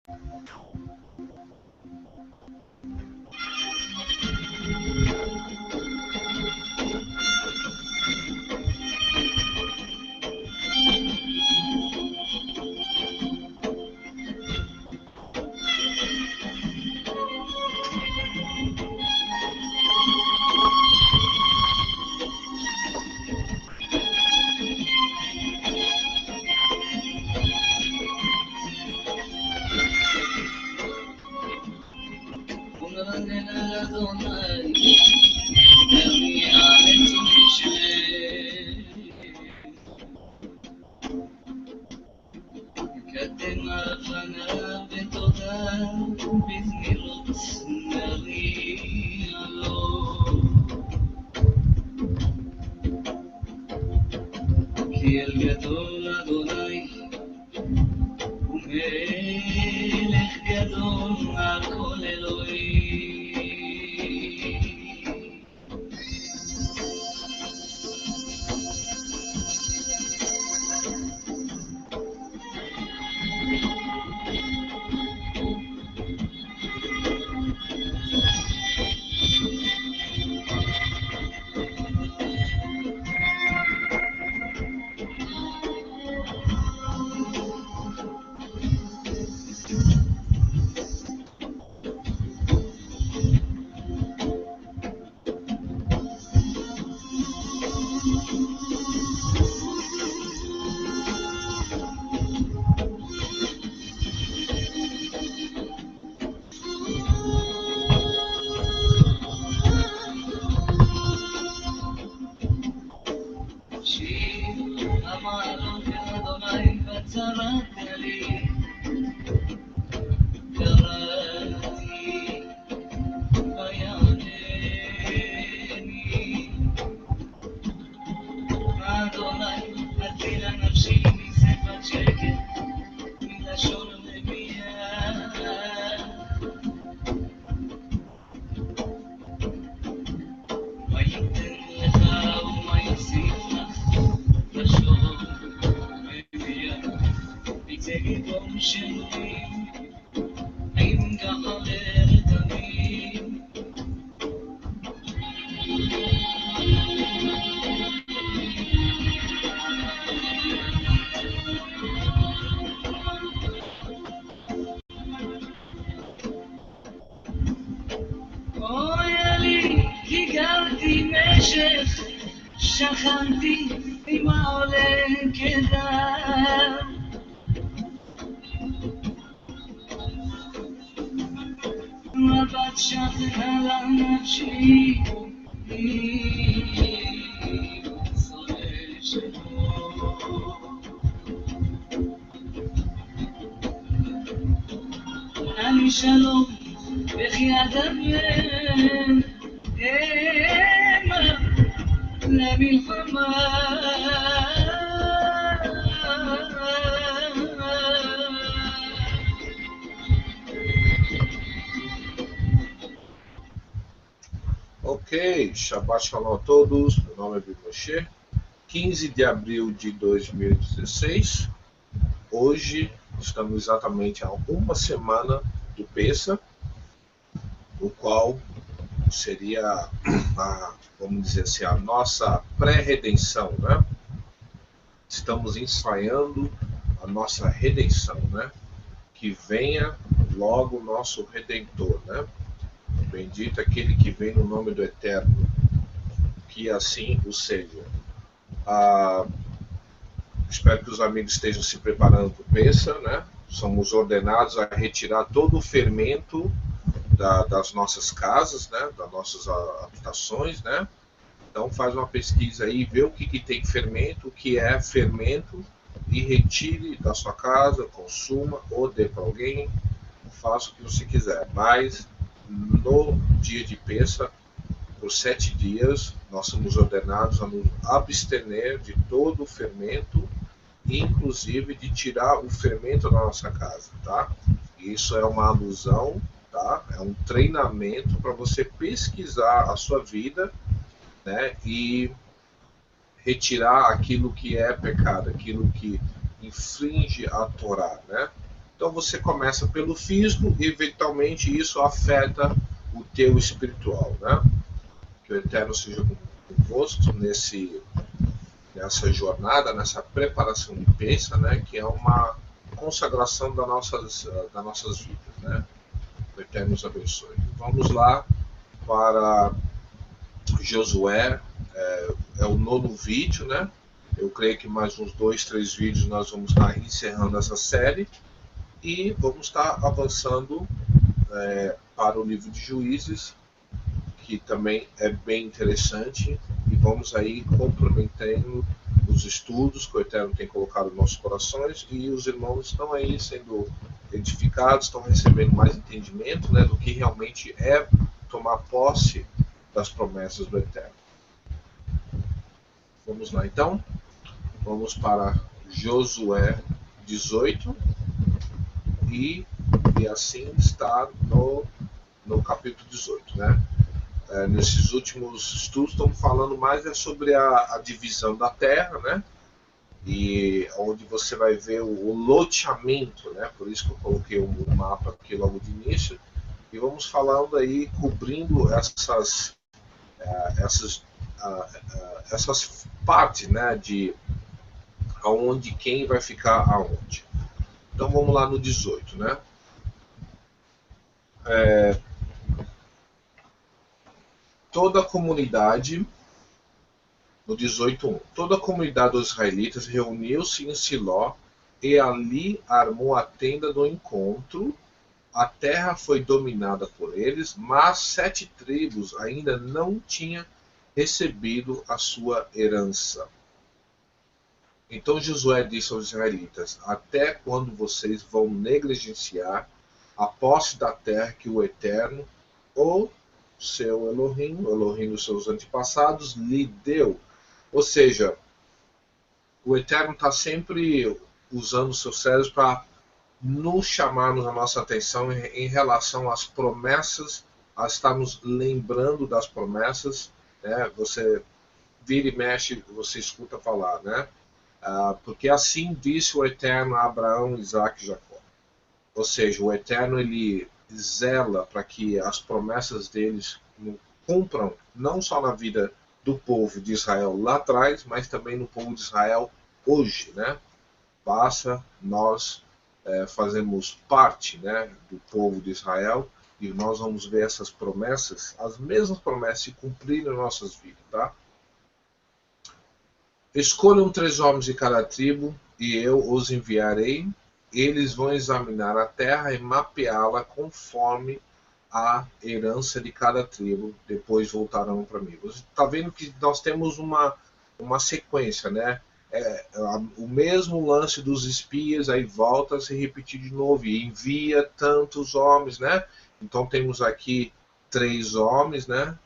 כי אל גדול אדוני ומלך גדול על כל אלוהים. שכנתי עם העולה כדר מבט שכן על הנפשי אני שלום וכי אדבר למלחמה Ok, Shabbat Shalom a todos, meu nome é Bimoshe, 15 de abril de 2016, hoje estamos exatamente há uma semana do Pêssar, o qual seria, vamos dizer assim, a nossa pré-redenção, né? Estamos ensaiando a nossa redenção, né? Que venha logo o nosso Redentor, né? Bendito aquele que vem no nome do Eterno, que assim o seja. Espero que os amigos estejam se preparando para o Pêssar, né? Somos ordenados a retirar todo o fermento das nossas casas, né? Das nossas habitações, né? Então faz uma pesquisa aí, vê o que tem fermento, o que é fermento, e retire da sua casa, consuma ou dê para alguém, faça o que você quiser. Mas no dia de Pêssar, por 7 dias, nós somos ordenados a nos abster de todo o fermento, inclusive de tirar o fermento da nossa casa, tá? Isso é uma alusão, tá? É um treinamento para você pesquisar a sua vida, né? E retirar aquilo que é pecado, aquilo que infringe a Torá, né? Então você começa pelo físico e eventualmente isso afeta o teu espiritual, né? Que o Eterno seja convosco nessa jornada, nessa preparação de peça, né? Que é uma consagração das nossas vidas, né? O Eterno nos abençoe. Vamos lá para Josué, é o nono vídeo, né? Eu creio que mais uns 2, 3 vídeos nós vamos estar encerrando essa série e vamos estar avançando para o livro de Juízes, que também é bem interessante, e vamos aí complementando os estudos que o Eterno tem colocado nos nossos corações, e os irmãos estão aí sendo edificados, estão recebendo mais entendimento, né, do que realmente é tomar posse das promessas do Eterno. Vamos lá então, vamos para Josué 18, e assim está no capítulo 18, né? Nesses últimos estudos estamos falando mais sobre a divisão da terra, né? E onde você vai ver o loteamento, né? Por isso que eu coloquei o mapa aqui logo de início. E vamos falando aí, cobrindo essas partes, né? De aonde quem vai ficar aonde. Então vamos lá no 18, né? Toda a comunidade, no 18:1, toda a comunidade dos israelitas reuniu-se em Siló e ali armou a tenda do encontro. A terra foi dominada por eles, mas 7 tribos ainda não tinham recebido a sua herança. Então Josué disse aos israelitas: até quando vocês vão negligenciar a posse da terra que o Eterno, ou seu Elohim, o Elohim dos seus antepassados, lhe deu? Ou seja, o Eterno está sempre usando os seus cérebros para nos chamarmos a nossa atenção em relação às promessas, a estarmos lembrando das promessas, né? Você vira e mexe, você escuta falar, né? Porque assim disse o Eterno a Abraão, Isaac e Jacó. Ou seja, o Eterno ele zela para que as promessas deles cumpram, não só na vida do povo de Israel lá atrás, mas também no povo de Israel hoje, né? Basta nós fazemos parte, né, do povo de Israel, e nós vamos ver essas promessas, as mesmas promessas se cumprirem nas nossas vidas, tá? Escolham 3 homens de cada tribo, e eu os enviarei. Eles vão examinar a terra e mapeá-la conforme a herança de cada tribo. Depois voltarão para mim. Você está vendo que nós temos uma sequência, né? O mesmo lance dos espias, aí volta a se repetir de novo, e envia tantos homens, né? Então temos aqui 3 homens, né?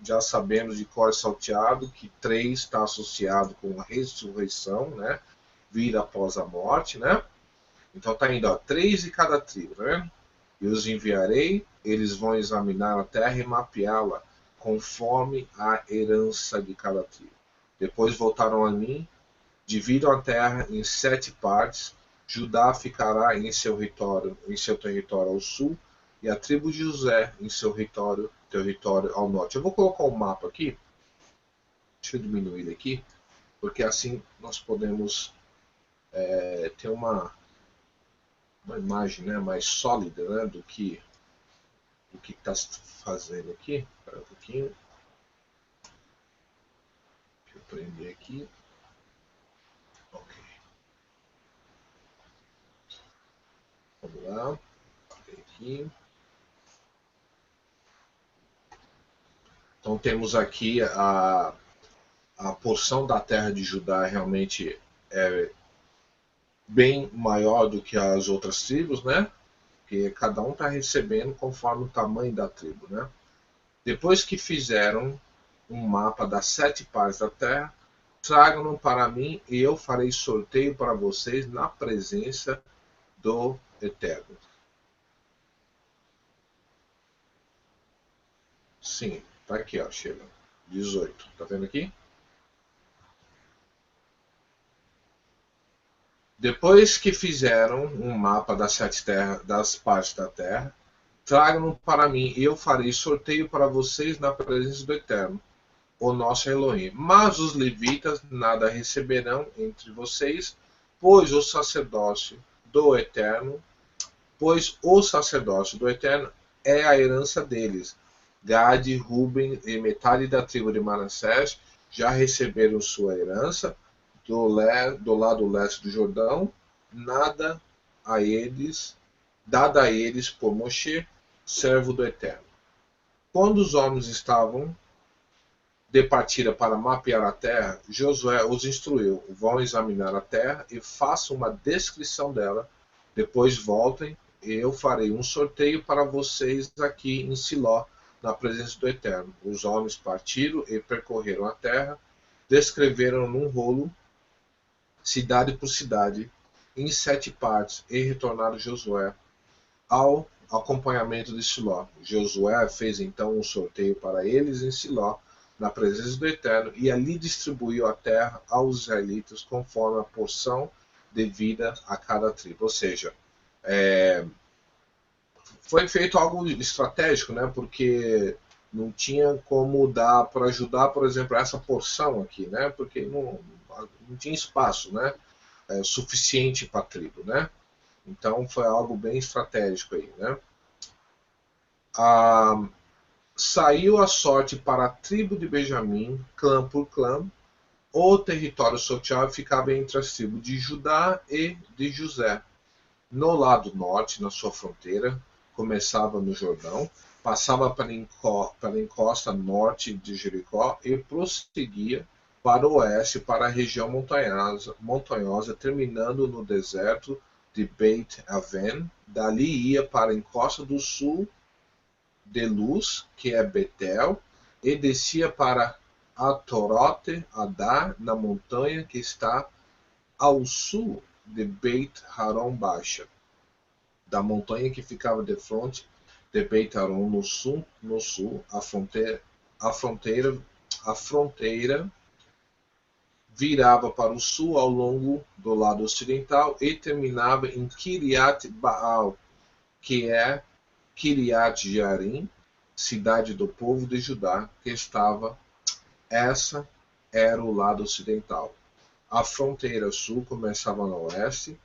Já sabemos de cor salteado que 3 está associado com a ressurreição, né? Vida após a morte, né? Então tá indo, ó, 3 de cada tribo, né? E os enviarei, eles vão examinar a terra e mapeá-la conforme a herança de cada tribo. Depois voltaram a mim, dividam a terra em 7 partes. Judá ficará em seu território ao sul, e a tribo de José em seu território ao norte. Eu vou colocar um mapa aqui. Deixa eu diminuir ele aqui, porque assim nós podemos ter uma imagem, né, mais sólida, né, do que está fazendo aqui. Espera um pouquinho. Deixa eu prender aqui. Ok. Vamos lá. Aqui. Então temos aqui a porção da terra de Judá realmente é bem maior do que as outras tribos, né? Porque cada um está recebendo conforme o tamanho da tribo, né? Depois que fizeram um mapa das 7 partes da terra, tragam-no para mim e eu farei sorteio para vocês na presença do Eterno. Sim, tá aqui, ó, chega. 18, tá vendo aqui? Depois que fizeram um mapa das 7 terras, das partes da terra, tragam-no para mim, e eu farei sorteio para vocês na presença do Eterno, o nosso Elohim. Mas os levitas nada receberão entre vocês, pois o sacerdócio do Eterno, é a herança deles. Gade, Ruben e metade da tribo de Manassés já receberam sua herança do lado leste do Jordão, dada a eles por Moshe, servo do Eterno. Quando os homens estavam de partida para mapear a terra, Josué os instruiu: vão examinar a terra e façam uma descrição dela. Depois voltem e eu farei um sorteio para vocês aqui em Siló, na presença do Eterno. Os homens partiram e percorreram a terra, descreveram num rolo, cidade por cidade, em 7 partes, e retornaram Josué ao acompanhamento de Siló. Josué fez então um sorteio para eles em Siló, na presença do Eterno, e ali distribuiu a terra aos israelitas conforme a porção devida a cada tribo. Ou seja, foi feito algo estratégico, né? Porque não tinha como dar para ajudar, por exemplo, essa porção aqui, né? Porque não tinha espaço, né? Suficiente para a tribo, né? Então foi algo bem estratégico aí, né? Saiu a sorte para a tribo de Benjamim, clã por clã. O território sorteado ficava entre as tribos de Judá e de José. No lado norte, na sua fronteira, começava no Jordão, passava pela encosta norte de Jericó e prosseguia para o oeste, para a região montanhosa, terminando no deserto de Beit Aven. Dali ia para a encosta do sul de Luz, que é Betel, e descia para Atorote Adar, na montanha que está ao sul de Beit Haron Baixa, da montanha que ficava de frente de Beit Haron no sul, a fronteira virava para o sul ao longo do lado ocidental e terminava em Kiriat Baal, que é Kiriat Jearim, cidade do povo de Judá, que estava. Essa era o lado ocidental. A fronteira sul começava no oeste,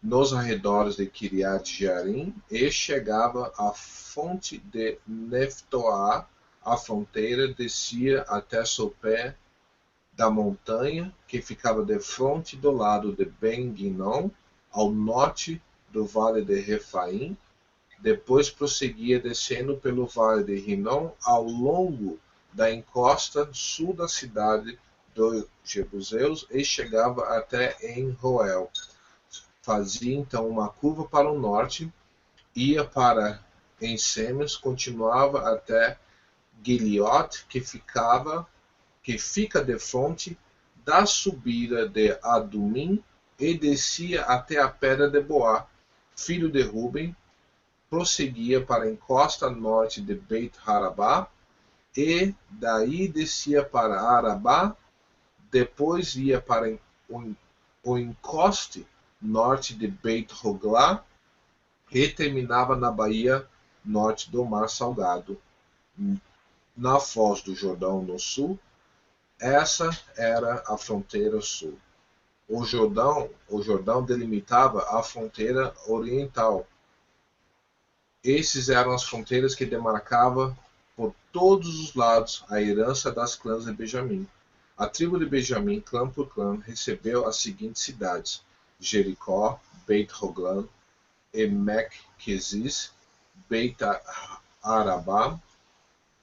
nos arredores de Kiriat Jearim, e chegava à fonte de Neftoá. A fronteira descia até sopé da montanha, que ficava de frente do lado de Ben-Guinom, ao norte do vale de Refaim. Depois prosseguia descendo pelo vale de Rinom ao longo da encosta sul da cidade dos Jebuseus e chegava até em Roel. Fazia então uma curva para o norte, ia para Ensemes, continuava até Giliot, que fica de frente da subida de Adumim, e descia até a pedra de Boá, filho de Ruben. Prosseguia para a encosta norte de Beit Harabá, e daí descia para Arabá. Depois ia para o encoste norte de Beit Hoglá, e terminava na baía norte do Mar Salgado, na foz do Jordão no sul. Essa era a fronteira sul. O Jordão delimitava a fronteira oriental. Essas eram as fronteiras que demarcavam por todos os lados a herança das clãs de Benjamim. A tribo de Benjamim, clã por clã, recebeu as seguintes cidades: Jericó, Beit Hoglan, Emek-Keziz, Beit Arabá,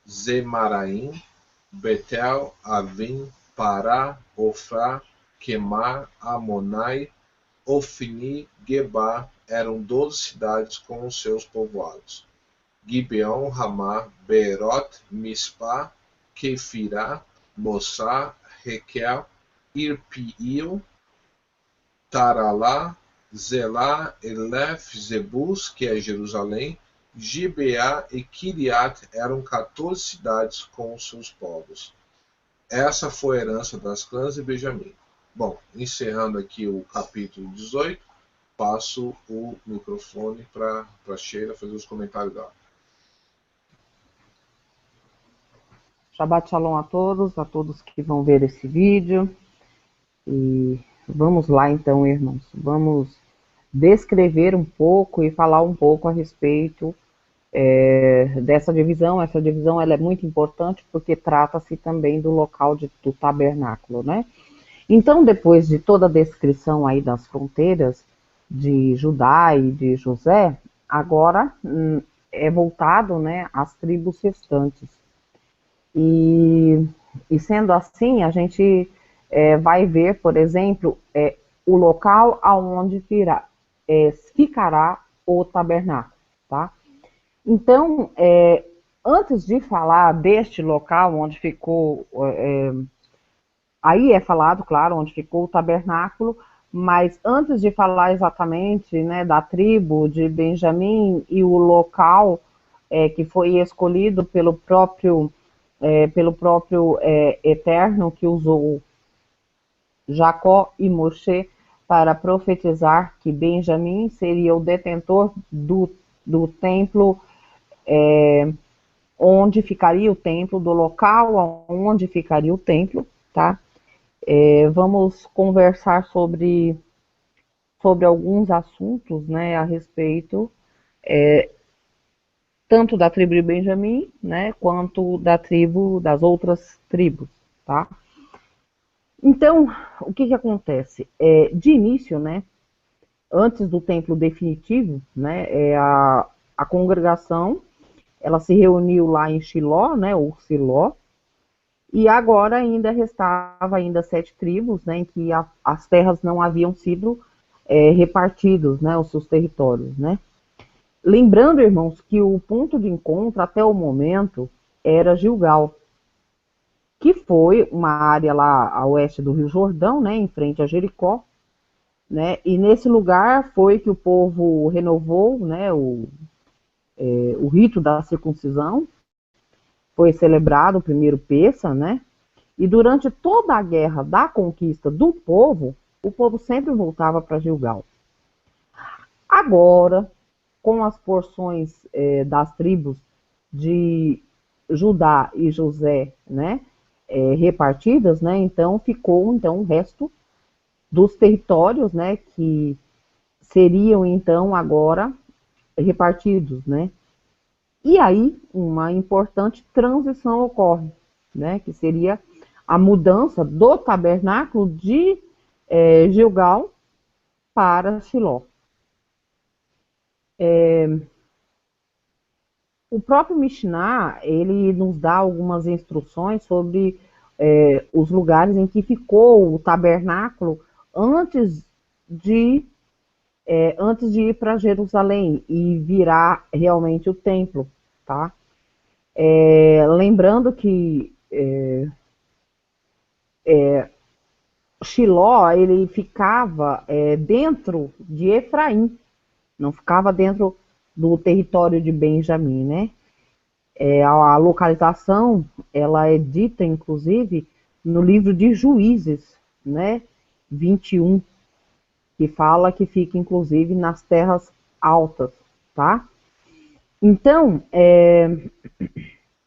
Zemaraim, Betel, Avim, Pará, Ofrá, Quemar, Amonai, Ofni, Gebá. Eram 12 cidades com os seus povoados: Gibeon, Ramá, Beerot, Mispá, Kefirá, Mossá, Requel, Irpeel, Taralá, Zelá, Elef, Zebus, que é Jerusalém, Gibeá e Kiriat. Eram 14 cidades com os seus povos. Essa foi a herança das clãs de Benjamim. Bom, encerrando aqui o capítulo 18, passo o microfone para a Sheila fazer os comentários dela. Shabbat Shalom a todos que vão ver esse vídeo. E vamos lá então, irmãos. Vamos descrever um pouco e falar um pouco a respeito dessa divisão. Essa divisão ela é muito importante porque trata-se também do local do tabernáculo, né? Então, depois de toda a descrição aí das fronteiras de Judá e de José, agora é voltado, né, às tribos restantes. E sendo assim, a gente vai ver, por exemplo, o local aonde ficará o tabernáculo, tá? Então, antes de falar deste local onde ficou, aí é falado, claro, onde ficou o tabernáculo, mas antes de falar exatamente, né, da tribo de Benjamim e o local que foi escolhido pelo próprio Eterno, que usou Jacó e Moshe para profetizar que Benjamim seria o detentor do templo, onde ficaria o templo, do local onde ficaria o templo, tá? Vamos conversar sobre alguns assuntos, né, a respeito tanto da tribo de Benjamim, né, quanto das outras tribos, tá? Então, o que acontece? De início, né, antes do templo definitivo, né, a congregação, ela se reuniu lá em Shiló, né, ou Siló, e agora ainda restava 7 tribos, né, em que as terras não haviam sido repartidos, né, os seus territórios, né. Lembrando, irmãos, que o ponto de encontro até o momento era Gilgal, que foi uma área lá a oeste do Rio Jordão, né, em frente a Jericó, né, e nesse lugar foi que o povo renovou, né, o rito da circuncisão, foi celebrado o primeiro Pêssar, né, e durante toda a guerra da conquista do povo, o povo sempre voltava para Gilgal. Agora, com as porções das tribos de Judá e José, né, repartidas, né, então ficou o resto dos territórios, né, que seriam então agora repartidos, né. E aí uma importante transição ocorre, né, que seria a mudança do tabernáculo de Gilgal para Siló. O próprio Mishnah, ele nos dá algumas instruções sobre os lugares em que ficou o tabernáculo antes de ir para Jerusalém e virar realmente o templo, tá? Lembrando que Shiló, ele ficava dentro de Efraim, não ficava dentro do território de Benjamim, né? A localização, ela é dita, inclusive, no livro de Juízes, né, 21, que fala que fica, inclusive, nas terras altas, tá? Então,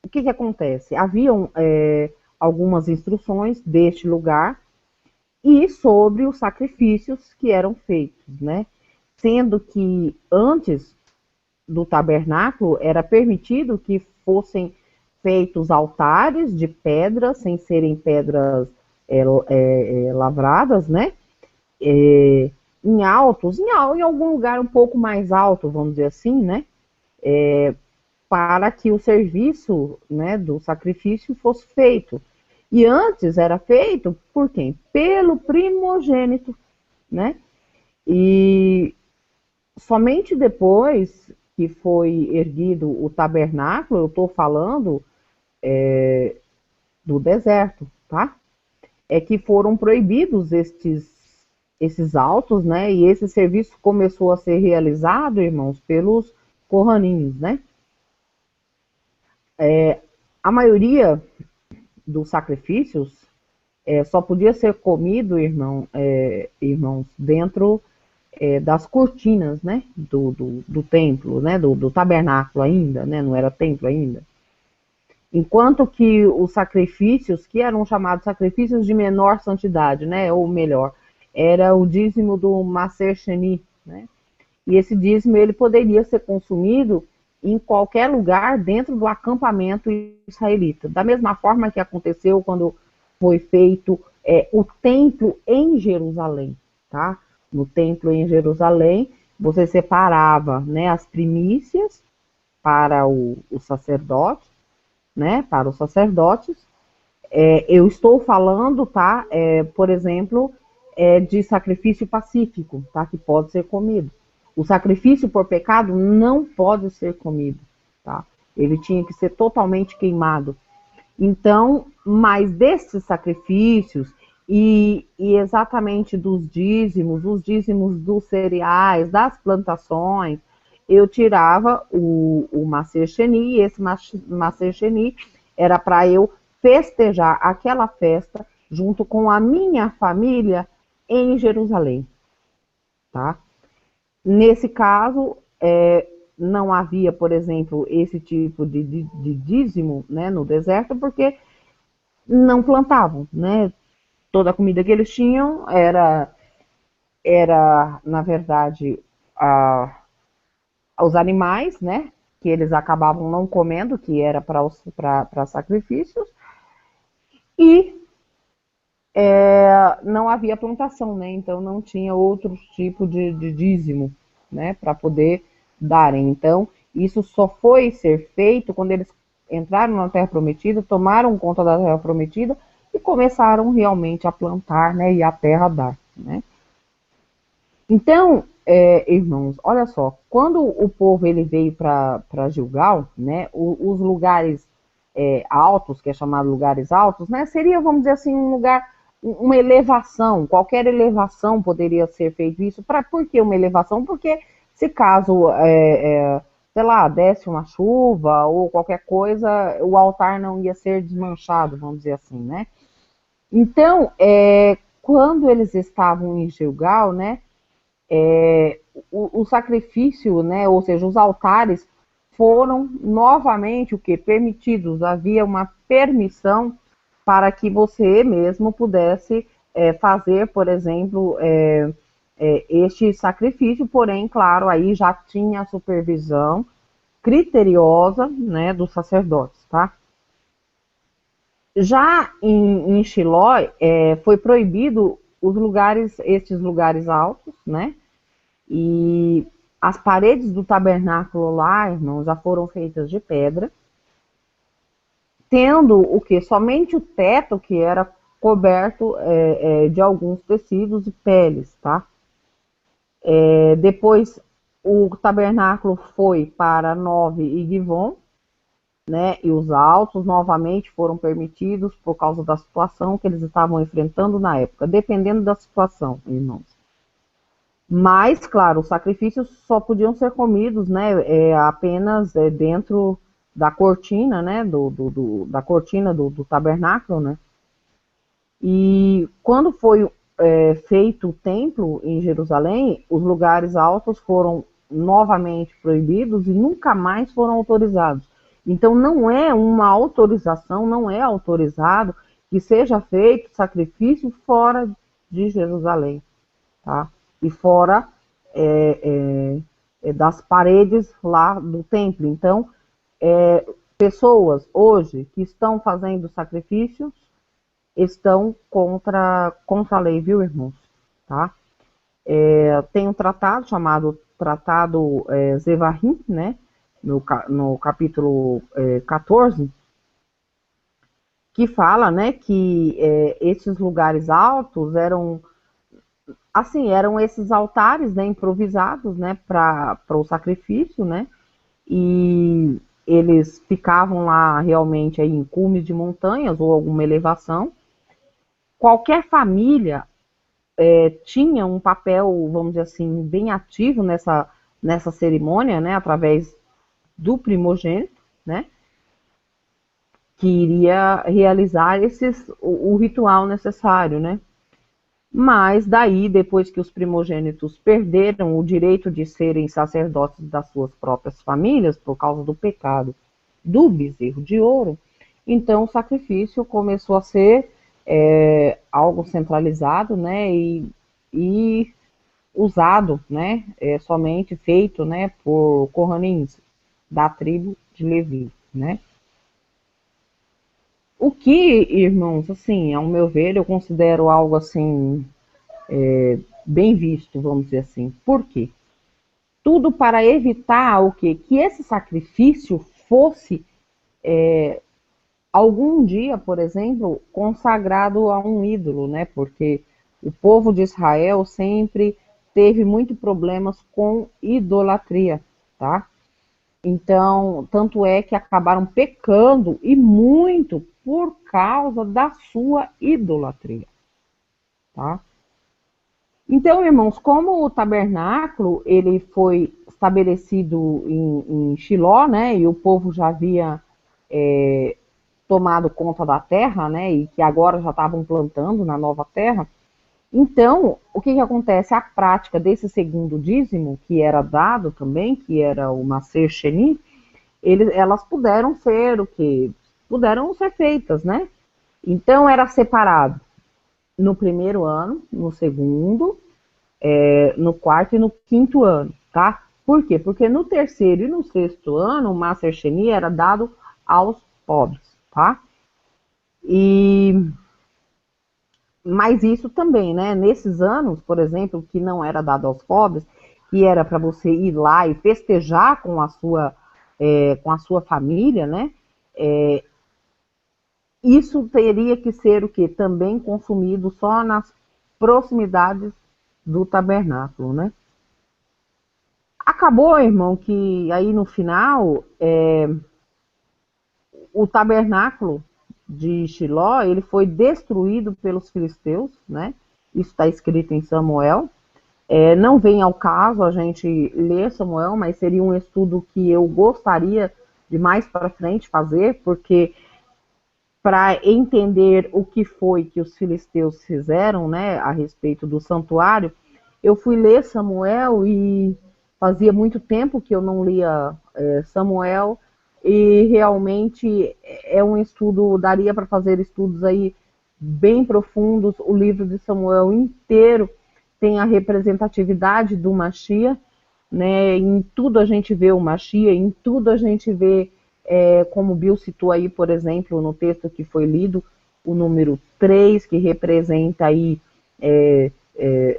o que acontece? Haviam algumas instruções deste lugar e sobre os sacrifícios que eram feitos, né? Sendo que antes do tabernáculo era permitido que fossem feitos altares de pedra, sem serem pedras lavradas, né? Em algum lugar um pouco mais alto, vamos dizer assim, né? Para que o serviço, né, do sacrifício fosse feito. E antes era feito por quem? Pelo primogênito, né? E somente depois que foi erguido o tabernáculo, eu estou falando do deserto, tá? É que foram proibidos esses altos, né? E esse serviço começou a ser realizado, irmãos, pelos Kohanim, né? A maioria dos sacrifícios só podia ser comido, irmãos, dentro das cortinas, né, do templo, né, do tabernáculo ainda, né, não era templo ainda. Enquanto que os sacrifícios, que eram chamados sacrifícios de menor santidade, né, ou melhor, era o dízimo do Maser Sheni, né, e esse dízimo ele poderia ser consumido em qualquer lugar dentro do acampamento israelita. Da mesma forma que aconteceu quando foi feito o templo em Jerusalém, tá? No templo em Jerusalém, você separava, né, as primícias para o sacerdote, né, para os sacerdotes. Eu estou falando, tá, por exemplo, de sacrifício pacífico, tá, que pode ser comido. O sacrifício por pecado não pode ser comido, tá? Ele tinha que ser totalmente queimado. Então, mas desses sacrifícios e exatamente dos dízimos, os dízimos dos cereais, das plantações, eu tirava o Maser Sheni, e esse Maser Sheni era para eu festejar aquela festa junto com a minha família em Jerusalém, tá? Nesse caso, não havia, por exemplo, esse tipo de dízimo, né, no deserto, porque não plantavam, né? Toda a comida que eles tinham era na verdade, os animais, né, que eles acabavam não comendo, que era para sacrifícios, e não havia plantação, né? Então não tinha outro tipo de dízimo, né, para poder darem. Então, isso só foi ser feito quando eles entraram na Terra Prometida, tomaram conta da Terra Prometida e começaram realmente a plantar, né, e a terra dar, né? Então, irmãos, olha só, quando o povo ele veio para Gilgal, né, os lugares altos, que é chamado lugares altos, né, seria, vamos dizer assim, um lugar, uma elevação, qualquer elevação poderia ser feito isso. Por que uma elevação? Porque se caso, sei lá, desse uma chuva ou qualquer coisa, o altar não ia ser desmanchado, vamos dizer assim, né? Então, quando eles estavam em Gilgal, né, o sacrifício, né, ou seja, os altares foram novamente o que? Permitidos. Havia uma permissão para que você mesmo pudesse fazer, por exemplo, este sacrifício, porém, claro, aí já tinha a supervisão criteriosa, né, dos sacerdotes, tá? Já em Shiló, foi proibido estes lugares altos, né? E as paredes do tabernáculo lá, irmãos, já foram feitas de pedra, tendo o que? Somente o teto que era coberto de alguns tecidos e peles, tá? Depois o tabernáculo foi para Nove e Givon, né? E os altos novamente foram permitidos por causa da situação que eles estavam enfrentando na época, dependendo da situação, irmãos. Mas, claro, os sacrifícios só podiam ser comidos, né, apenas dentro da cortina, né, da cortina do tabernáculo, né. E quando foi feito o templo em Jerusalém, os lugares altos foram novamente proibidos e nunca mais foram autorizados. Então, não é uma autorização, não é autorizado que seja feito sacrifício fora de Jerusalém, tá? E fora das paredes lá do templo. Então, pessoas hoje que estão fazendo sacrifícios estão contra a lei, viu, irmãos? Tá? Tem um tratado chamado Tratado Zevahim, né? No capítulo 14, que fala, né, que esses lugares altos eram esses altares, né, improvisados, né, para o sacrifício, né, e eles ficavam lá realmente aí em cumes de montanhas ou alguma elevação. Qualquer família tinha um papel, vamos dizer assim, bem ativo nessa cerimônia, né, através do primogênito, né, que iria realizar o ritual necessário, né? Mas daí, depois que os primogênitos perderam o direito de serem sacerdotes das suas próprias famílias, por causa do pecado do bezerro de ouro, então o sacrifício começou a ser algo centralizado, né, e usado, né, somente feito, né, por Kohanins, da tribo de Levi, né. O que, irmãos, assim, ao meu ver, eu considero algo assim bem visto, vamos dizer assim. Por quê? Tudo para evitar o quê? Que esse sacrifício fosse algum dia, por exemplo, consagrado a um ídolo, né? Porque o povo de Israel sempre teve muito problemas com idolatria, tá? Então, tanto é que acabaram pecando e muito por causa da sua idolatria, tá? Então, irmãos, como o tabernáculo ele foi estabelecido em Shiló, né, e o povo já havia tomado conta da terra, né, e que agora já estavam plantando na nova terra, então, o que acontece? A prática desse segundo dízimo, que era dado também, que era o Maser Sheni, elas puderam ser o quê? Puderam ser feitas, né? Então, era separado no primeiro ano, no segundo, no quarto e no quinto ano, tá? Por quê? Porque no terceiro e no sexto ano, o Maser Sheni era dado aos pobres, tá? Mas isso também, né? Nesses anos, por exemplo, que não era dado aos pobres, que era para você ir lá e festejar com a sua família, né? Isso teria que ser o que? Também consumido só nas proximidades do tabernáculo, né? Acabou, irmão, que aí no final o tabernáculo de Shiló, ele foi destruído pelos filisteus, né? Isso está escrito em Samuel. Não vem ao caso a gente ler Samuel, mas seria um estudo que eu gostaria de mais para frente fazer, porque para entender o que foi que os filisteus fizeram, né, a respeito do santuário, eu fui ler Samuel e fazia muito tempo que eu não lia Samuel, e realmente é um estudo, daria para fazer estudos aí bem profundos. O livro de Samuel inteiro tem a representatividade do Mashiach, né? Em tudo a gente vê o Mashiach, em tudo a gente vê, como o Bill citou aí, por exemplo, no texto que foi lido, o número 3, que representa aí,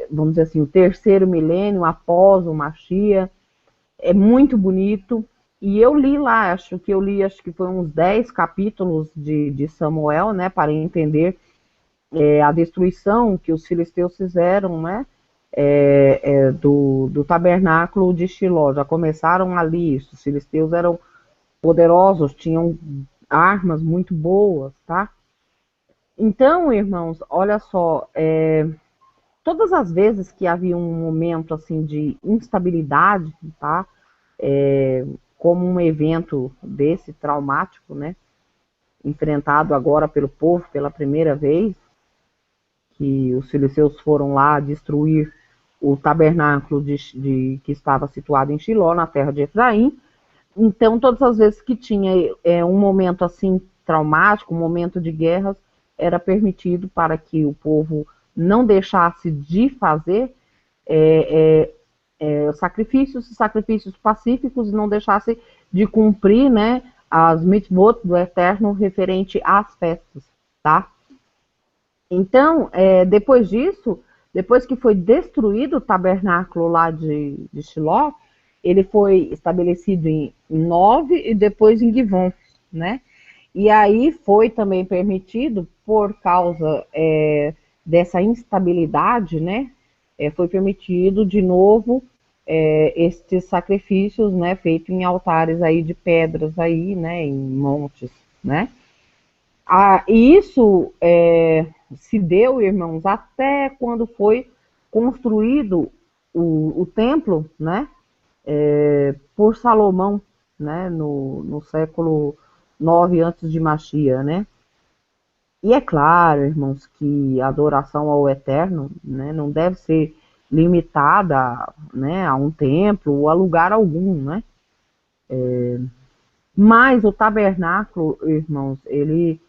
vamos dizer assim, o terceiro milênio após o Mashiach. É muito bonito. E eu li lá, acho que foi uns 10 capítulos de Samuel, né, para entender a destruição que os filisteus fizeram, né, do tabernáculo de Shiló. Já começaram ali, os filisteus eram poderosos, tinham armas muito boas, tá? Então, irmãos, olha só, todas as vezes que havia um momento assim de instabilidade, tá? Como um evento desse traumático, né? Enfrentado agora pelo povo pela primeira vez, que os filisteus foram lá destruir o tabernáculo que estava situado em Shiló, na terra de Efraim. Então, todas as vezes que tinha um momento assim traumático, um momento de guerras, era permitido para que o povo não deixasse de fazer sacrifícios pacíficos, e não deixasse de cumprir, né, as mitzvot do Eterno referente às festas, tá? Então, depois disso, depois que foi destruído o tabernáculo lá de Shiló, ele foi estabelecido em Nove e depois em Givon, né? E aí foi também permitido, por causa dessa instabilidade, né? Foi permitido de novo estes sacrifícios, né? Feitos em altares aí de pedras aí, né? Em montes, né? E isso se deu, irmãos, até quando foi construído o templo, né? Por Salomão, né? No século 9 antes de Machia, né? E é claro, irmãos, que a adoração ao Eterno, né, não deve ser limitada, né, a um templo ou a lugar algum, né? Mas o tabernáculo, irmãos, ele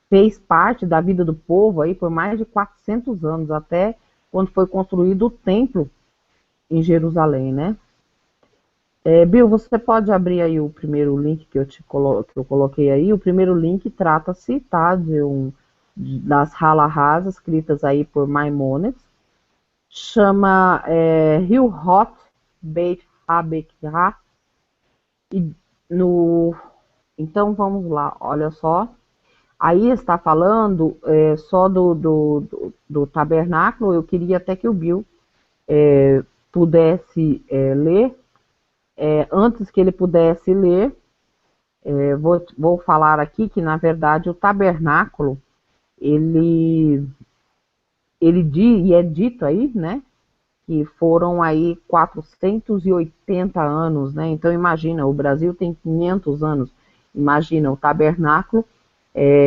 fez parte da vida do povo aí por mais de 400 anos, até quando foi construído o templo em Jerusalém, né? Bill, você pode abrir aí o primeiro link que eu coloquei aí. O primeiro link trata-se, tá, das halahás escritas aí por Maimônides. Chama Hilhot Beit HaBekirá. Então vamos lá, olha só. Aí está falando só do tabernáculo. Eu queria até que o Bill pudesse ler. Antes que ele pudesse ler, vou falar aqui que, na verdade, o tabernáculo, ele e é dito aí, né, que foram aí 480 anos, né, então imagina, o Brasil tem 500 anos, imagina, o tabernáculo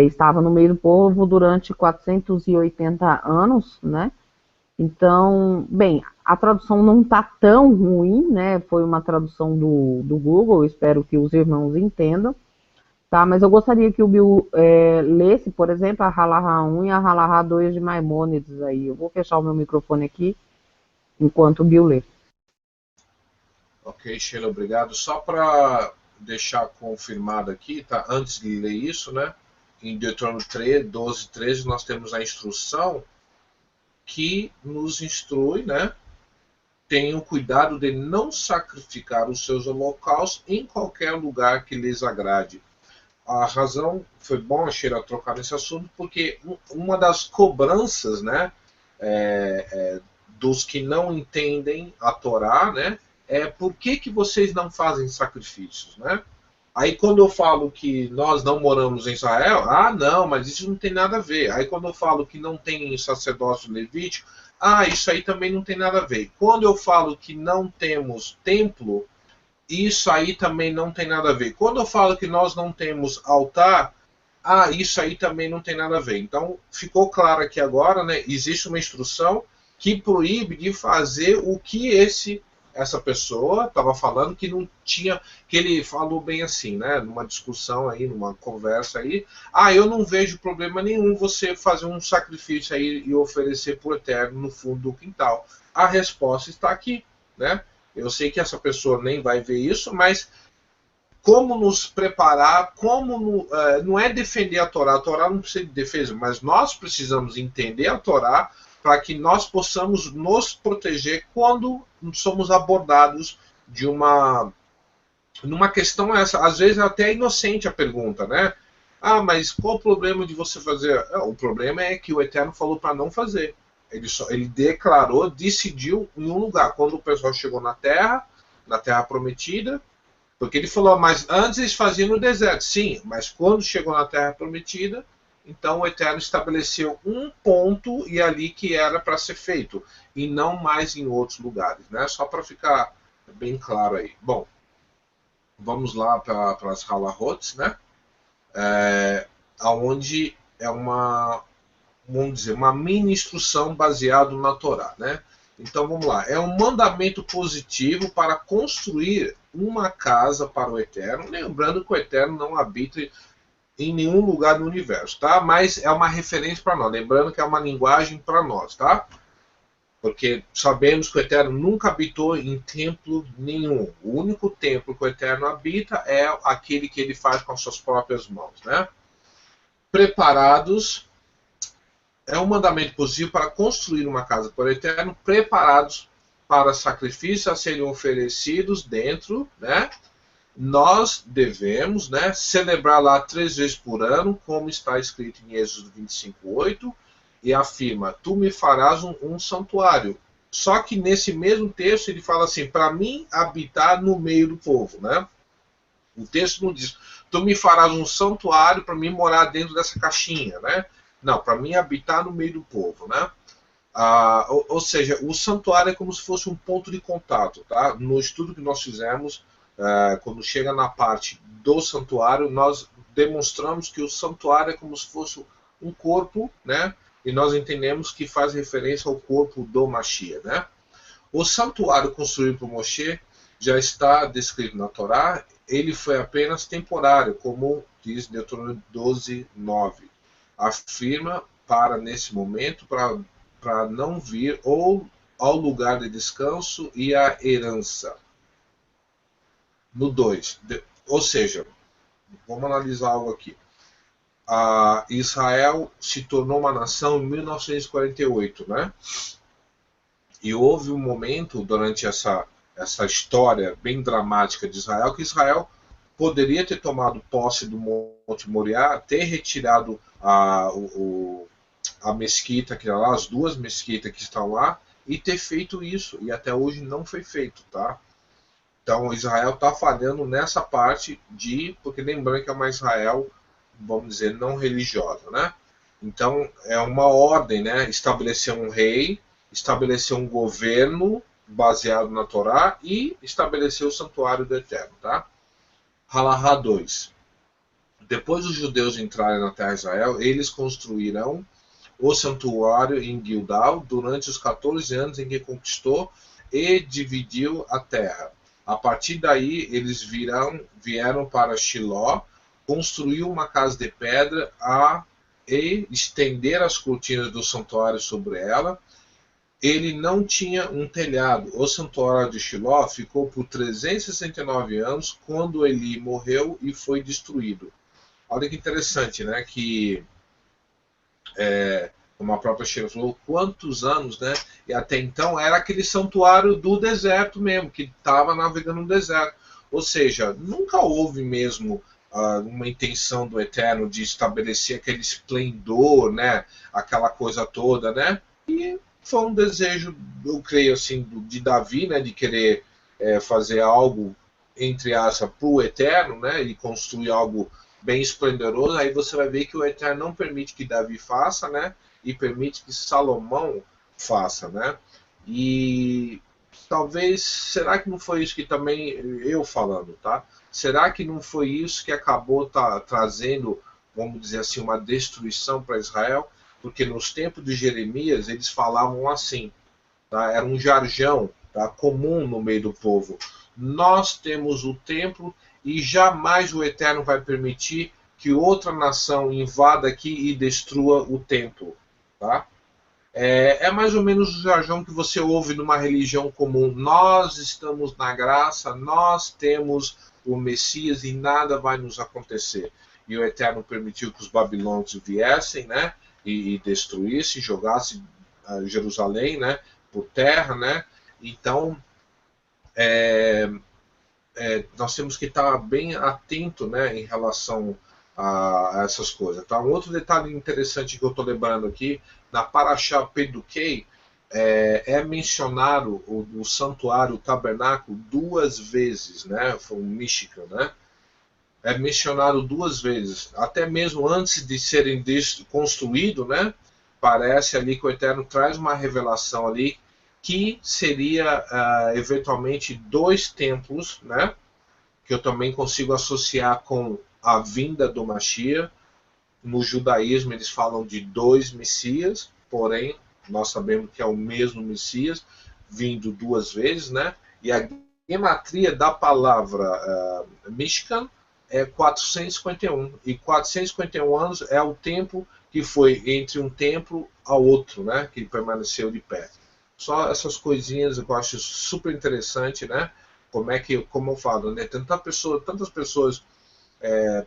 estava no meio do povo durante 480 anos, né, então, bem, a tradução não está tão ruim, né? Foi uma tradução do Google, espero que os irmãos entendam, tá? Mas eu gostaria que o Bill lesse, por exemplo, a Halahá 1 e a Halahá 2 de Maimônides aí. Eu vou fechar o meu microfone aqui enquanto o Bill lê. Ok, Sheila, obrigado. Só para deixar confirmado aqui, tá? Antes de ler isso, né? Em Deuteronômio 12, 13, nós temos a instrução que nos instrui, né? Tenham cuidado de não sacrificar os seus holocaustos em qualquer lugar que lhes agrade. A razão, foi bom a Sheila trocar nesse assunto, porque uma das cobranças, né, dos que não entendem a Torá, né, por que vocês não fazem sacrifícios, né? Aí quando eu falo que nós não moramos em Israel, não, mas isso não tem nada a ver. Aí quando eu falo que não tem sacerdócio levítico, isso aí também não tem nada a ver. Quando eu falo que não temos templo, isso aí também não tem nada a ver. Quando eu falo que nós não temos altar, isso aí também não tem nada a ver. Então ficou claro aqui agora, né? Existe uma instrução que proíbe de fazer o que essa pessoa estava falando, que não tinha, que ele falou bem assim, né, numa discussão aí, numa conversa aí, eu não vejo problema nenhum você fazer um sacrifício aí e oferecer para o Eterno no fundo do quintal. A resposta está aqui, né? Eu sei que essa pessoa nem vai ver isso, mas como nos preparar, não é defender a Torá não precisa de defesa, mas nós precisamos entender a Torá para que nós possamos nos proteger quando somos abordados numa questão essa. Às vezes até é inocente a pergunta, né? Mas qual o problema de você fazer? O problema é que o Eterno falou para não fazer. Ele declarou, decidiu em um lugar. Quando o pessoal chegou na Terra Prometida, porque ele falou, mas antes eles faziam no deserto. Sim, mas quando chegou na Terra Prometida, então o Eterno estabeleceu um ponto e ali que era para ser feito, e não mais em outros lugares, né? Só para ficar bem claro aí. Bom, vamos lá para as halahots, né? Onde é vamos dizer, uma mini instrução baseada na Torá, né? Então vamos lá, é um mandamento positivo para construir uma casa para o Eterno, lembrando que o Eterno não habita em nenhum lugar do universo, tá? Mas é uma referência para nós, lembrando que é uma linguagem para nós, tá? Porque sabemos que o Eterno nunca habitou em templo nenhum. O único templo que o Eterno habita é aquele que ele faz com as suas próprias mãos, né? Preparados, é um mandamento positivo para construir uma casa para o Eterno, preparados para sacrifícios a serem oferecidos dentro, né? Nós devemos, né, celebrar lá 3 vezes por ano, como está escrito em Êxodo 25:8, e afirma, tu me farás um santuário. Só que nesse mesmo texto ele fala assim, para mim habitar no meio do povo, né? O texto não diz, tu me farás um santuário para mim morar dentro dessa caixinha, né? Não, para mim habitar no meio do povo, né? Ou seja, o santuário é como se fosse um ponto de contato, tá? No estudo que nós fizemos, quando chega na parte do santuário, nós demonstramos que o santuário é como se fosse um corpo, né? E nós entendemos que faz referência ao corpo do Mashiach, né? O santuário construído por Moshe já está descrito na Torá, ele foi apenas temporário, como diz Deuteronômio 12:9. Afirma para, nesse momento, para não vir ou ao lugar de descanso e à herança. No 2, ou seja, vamos analisar algo aqui. Israel se tornou uma nação em 1948, né? E houve um momento durante essa história bem dramática de Israel que Israel poderia ter tomado posse do Monte Moriá, ter retirado a mesquita que era lá, as duas mesquitas que estão lá, e ter feito isso. E até hoje não foi feito, tá? Então Israel está falhando nessa parte porque lembrando que é uma Israel, vamos dizer, não religiosa, né? Então é uma ordem, né? Estabelecer um rei, estabelecer um governo baseado na Torá e estabelecer o santuário do Eterno, tá? Halahá 2. Depois dos judeus entrarem na terra de Israel, eles construirão o santuário em Gilgal durante os 14 anos em que conquistou e dividiu a terra. A partir daí, eles vieram para Shiló, construir uma casa de pedra e estender as cortinas do santuário sobre ela. Ele não tinha um telhado. O santuário de Shiló ficou por 369 anos quando Eli morreu e foi destruído. Olha que interessante, né? Que, como a própria Sheila falou, quantos anos, né? E até então era aquele santuário do deserto mesmo, que estava navegando no deserto. Ou seja, nunca houve mesmo uma intenção do Eterno de estabelecer aquele esplendor, né? Aquela coisa toda, né? E foi um desejo, eu creio assim, de Davi, né? De querer fazer algo, entre aspas, para o Eterno, né? E construir algo bem esplendoroso. Aí você vai ver que o Eterno não permite que Davi faça, né? E permite que Salomão faça, né? E talvez, será que não foi isso que também, eu falando, tá? Será que não foi isso que acabou trazendo, vamos dizer assim, uma destruição para Israel? Porque nos tempos de Jeremias, eles falavam assim, tá? Era um jargão, tá? Comum no meio do povo. Nós temos o templo e jamais o Eterno vai permitir que outra nação invada aqui e destrua o templo, tá? É mais ou menos o jargão que você ouve numa religião comum. Nós estamos na graça, nós temos o Messias e nada vai nos acontecer. E o Eterno permitiu que os babilônios viessem, né? E destruíssem, jogassem Jerusalém, né? Por terra, né? Então, nós temos que estar bem atento, né? Em relação a essas coisas, tá? Um outro detalhe interessante que eu estou lembrando aqui, na Parashá Pedukei, é mencionado o santuário, o tabernáculo, 2 vezes, né? Foi um Mishkan, né? É mencionado 2 vezes, até mesmo antes de serem construídos, né? Parece ali que o Eterno traz uma revelação ali que seria eventualmente 2 templos, né? Que eu também consigo associar com a vinda do Mashiach. No judaísmo eles falam de 2 Messias, porém nós sabemos que é o mesmo Messias vindo 2 vezes, né? E a gematria da palavra Mishkan é 451, e 451 anos é o tempo que foi entre um templo ao outro, né? Que permaneceu de pé. Só essas coisinhas eu acho super interessante, né? Como eu falo, né? Tantas pessoas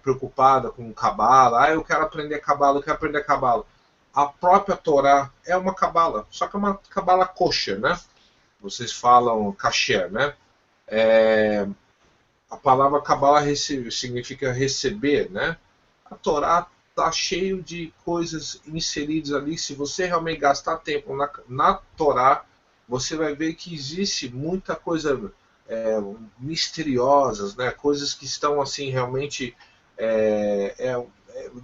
preocupadas com Cabala. Eu quero aprender Cabala, A própria Torá é uma Cabala, só que é uma Cabala kosher, né? Vocês falam kasher, né? A palavra Cabala significa receber, né? A Torá está cheio de coisas inseridas ali. Se você realmente gastar tempo na Torá, você vai ver que existe muita coisa misteriosas, né? Coisas que estão assim realmente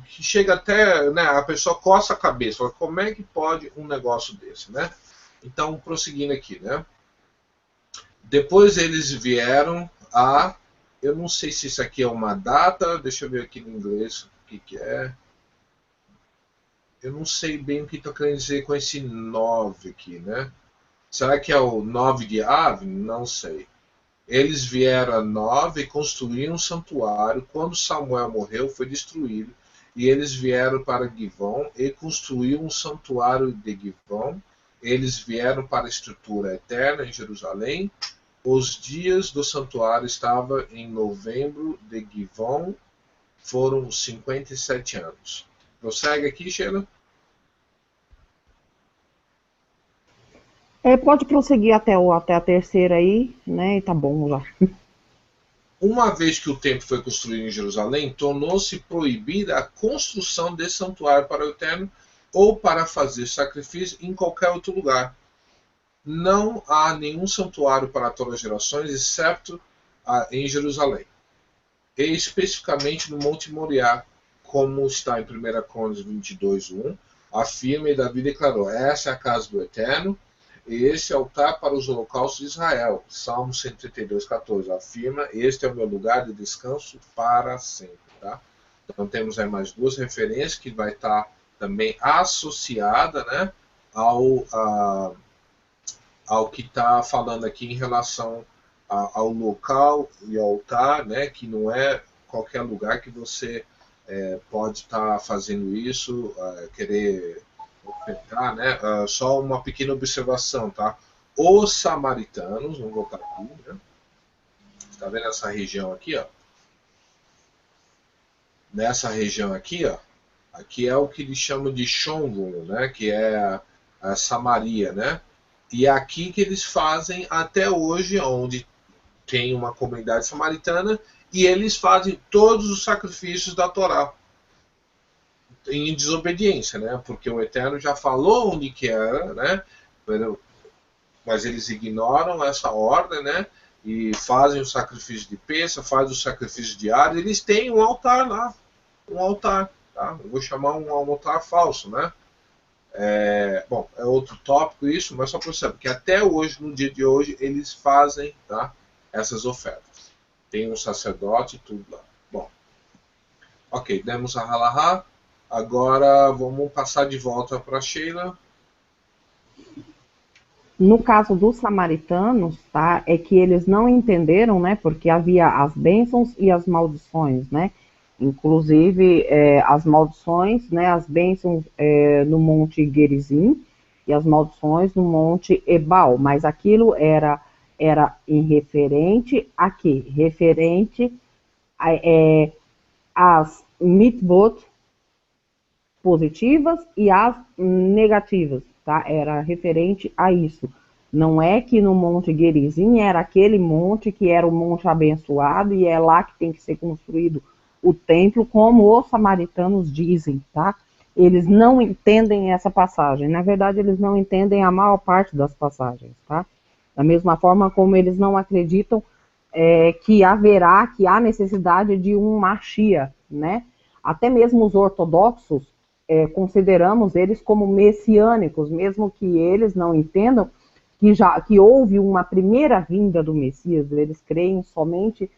que chega até, né? A pessoa coça a cabeça, fala, como é que pode um negócio desse, né? Então, prosseguindo aqui, né? Depois eles vieram a Eu não sei se isso aqui é uma data, deixa eu ver aqui no inglês o que é. Eu não sei bem o que está querendo dizer com esse 9 aqui, né? Será que é o 9 de Av? Não sei. Eles vieram a Nova e construíram um santuário. Quando Samuel morreu, foi destruído. E eles vieram para Givon e construíram um santuário de Givon. Eles vieram para a estrutura eterna em Jerusalém. Os dias do santuário estavam em novembro de Givon. Foram 57 anos. Prossegue aqui, Sheila. Pode prosseguir até a terceira aí, né? E tá bom já. Uma vez que o templo foi construído em Jerusalém, tornou-se proibida a construção de santuário para o Eterno ou para fazer sacrifício em qualquer outro lugar. Não há nenhum santuário para todas as gerações, exceto em Jerusalém. E especificamente no Monte Moriá, como está em 1 Crônicas 22:1, afirma e Davi declarou: essa é a casa do Eterno, e esse altar para os holocaustos de Israel. Salmo 132:14 afirma: este é o meu lugar de descanso para sempre. Tá? Então temos aí mais duas referências que vai estar também associada, né, ao que está falando aqui em relação ao local e ao altar, né, que não é qualquer lugar que você pode estar fazendo isso, querer ofertar, né? Só uma pequena observação, tá? Os samaritanos, vamos voltar aqui, né? Está vendo essa região aqui, ó? Nessa região aqui, ó, aqui é o que eles chamam de Shomron, né? Que é a Samaria, né? E é aqui que eles fazem até hoje, onde tem uma comunidade samaritana, e eles fazem todos os sacrifícios da Torá em desobediência, né? Porque o Eterno já falou onde que era, né? Mas eles ignoram essa ordem, né? E fazem o sacrifício de peça, fazem o sacrifício diário. Eles têm um altar lá, um altar, tá? Eu vou chamar um altar falso, né? Bom, é outro tópico isso, mas só para você saber que até hoje, no dia de hoje, eles fazem, tá, essas ofertas. Tem um sacerdote e tudo lá. Bom, ok, demos a halahá. Agora vamos passar de volta para Sheila. No caso dos samaritanos, tá, é que eles não entenderam, né, porque havia as bênçãos e as maldições, né, inclusive as maldições, né, as bênçãos no Monte Gerizim e as maldições no Monte Ebal, mas aquilo era em referente a quê? Referente às mitvot positivas e as negativas, tá? Era referente a isso. Não é que no Monte Gerizim era aquele monte que era o monte abençoado e é lá que tem que ser construído o templo, como os samaritanos dizem, tá? Eles não entendem essa passagem. Na verdade, eles não entendem a maior parte das passagens, tá? Da mesma forma como eles não acreditam que há necessidade de um Mashiach, né? Até mesmo os ortodoxos consideramos eles como messiânicos, mesmo que eles não entendam que houve uma primeira vinda do Messias. Eles creem somente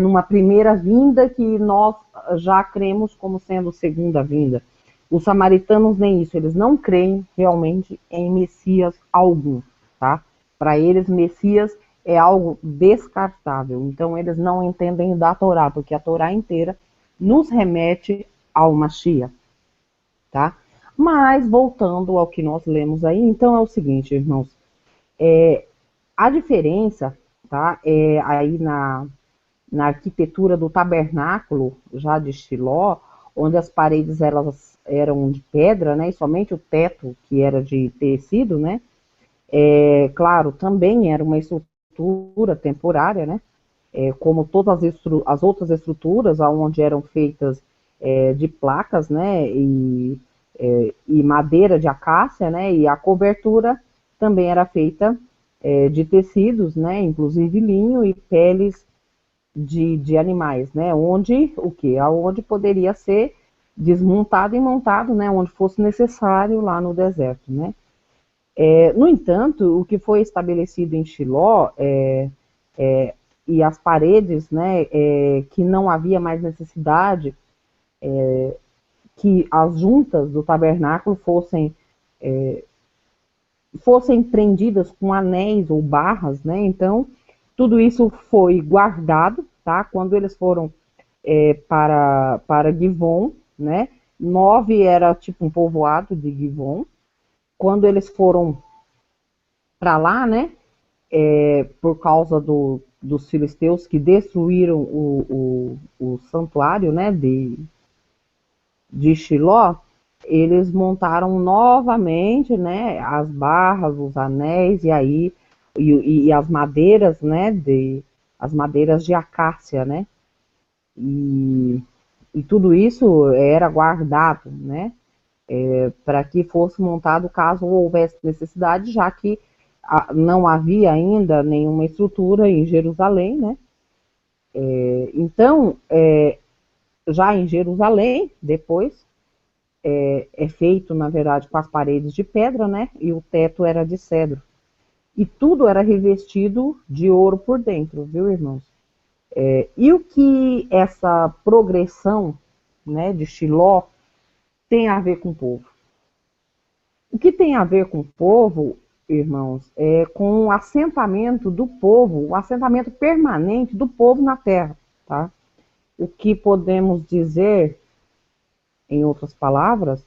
numa primeira vinda que nós já cremos como sendo segunda vinda. Os samaritanos nem isso, eles não creem realmente em Messias algum, tá? Para eles, Messias é algo descartável. Então, eles não entendem da Torá, porque a Torá inteira nos remete ao Mashiach, tá? Mas, voltando ao que nós lemos aí, então é o seguinte, irmãos, a diferença, tá, aí na arquitetura do tabernáculo, já de Shiló, onde as paredes elas eram de pedra, né, e somente o teto que era de tecido, né, claro, também era uma estrutura temporária, né, como todas as outras estruturas, onde eram feitas de placas, né, e madeira de acácia, né, e a cobertura também era feita de tecidos, né, inclusive linho e peles de animais, né, onde poderia ser desmontado e montado, né, onde fosse necessário lá no deserto, né. No entanto, o que foi estabelecido em Shiló e as paredes, né, que não havia mais necessidade que as juntas do tabernáculo fossem prendidas com anéis ou barras, né? Então, tudo isso foi guardado, tá? Quando eles foram para Givon, né? 9 era tipo um povoado de Givon. Quando eles foram para lá, né? Por causa dos filisteus que destruíram o santuário, né? De Shiló, eles montaram novamente, né, as barras, os anéis, e as madeiras, né, as madeiras de acácia, né, e tudo isso era guardado, né, para que fosse montado caso houvesse necessidade, já que não havia ainda nenhuma estrutura em Jerusalém, né. Então, já em Jerusalém, depois, é feito, na verdade, com as paredes de pedra, né? E o teto era de cedro. E tudo era revestido de ouro por dentro, viu, irmãos? E o que essa progressão, né, de Shiló tem a ver com o povo? O que tem a ver com o povo, irmãos, é com o assentamento do povo, o assentamento permanente do povo na terra, tá? O que podemos dizer, em outras palavras,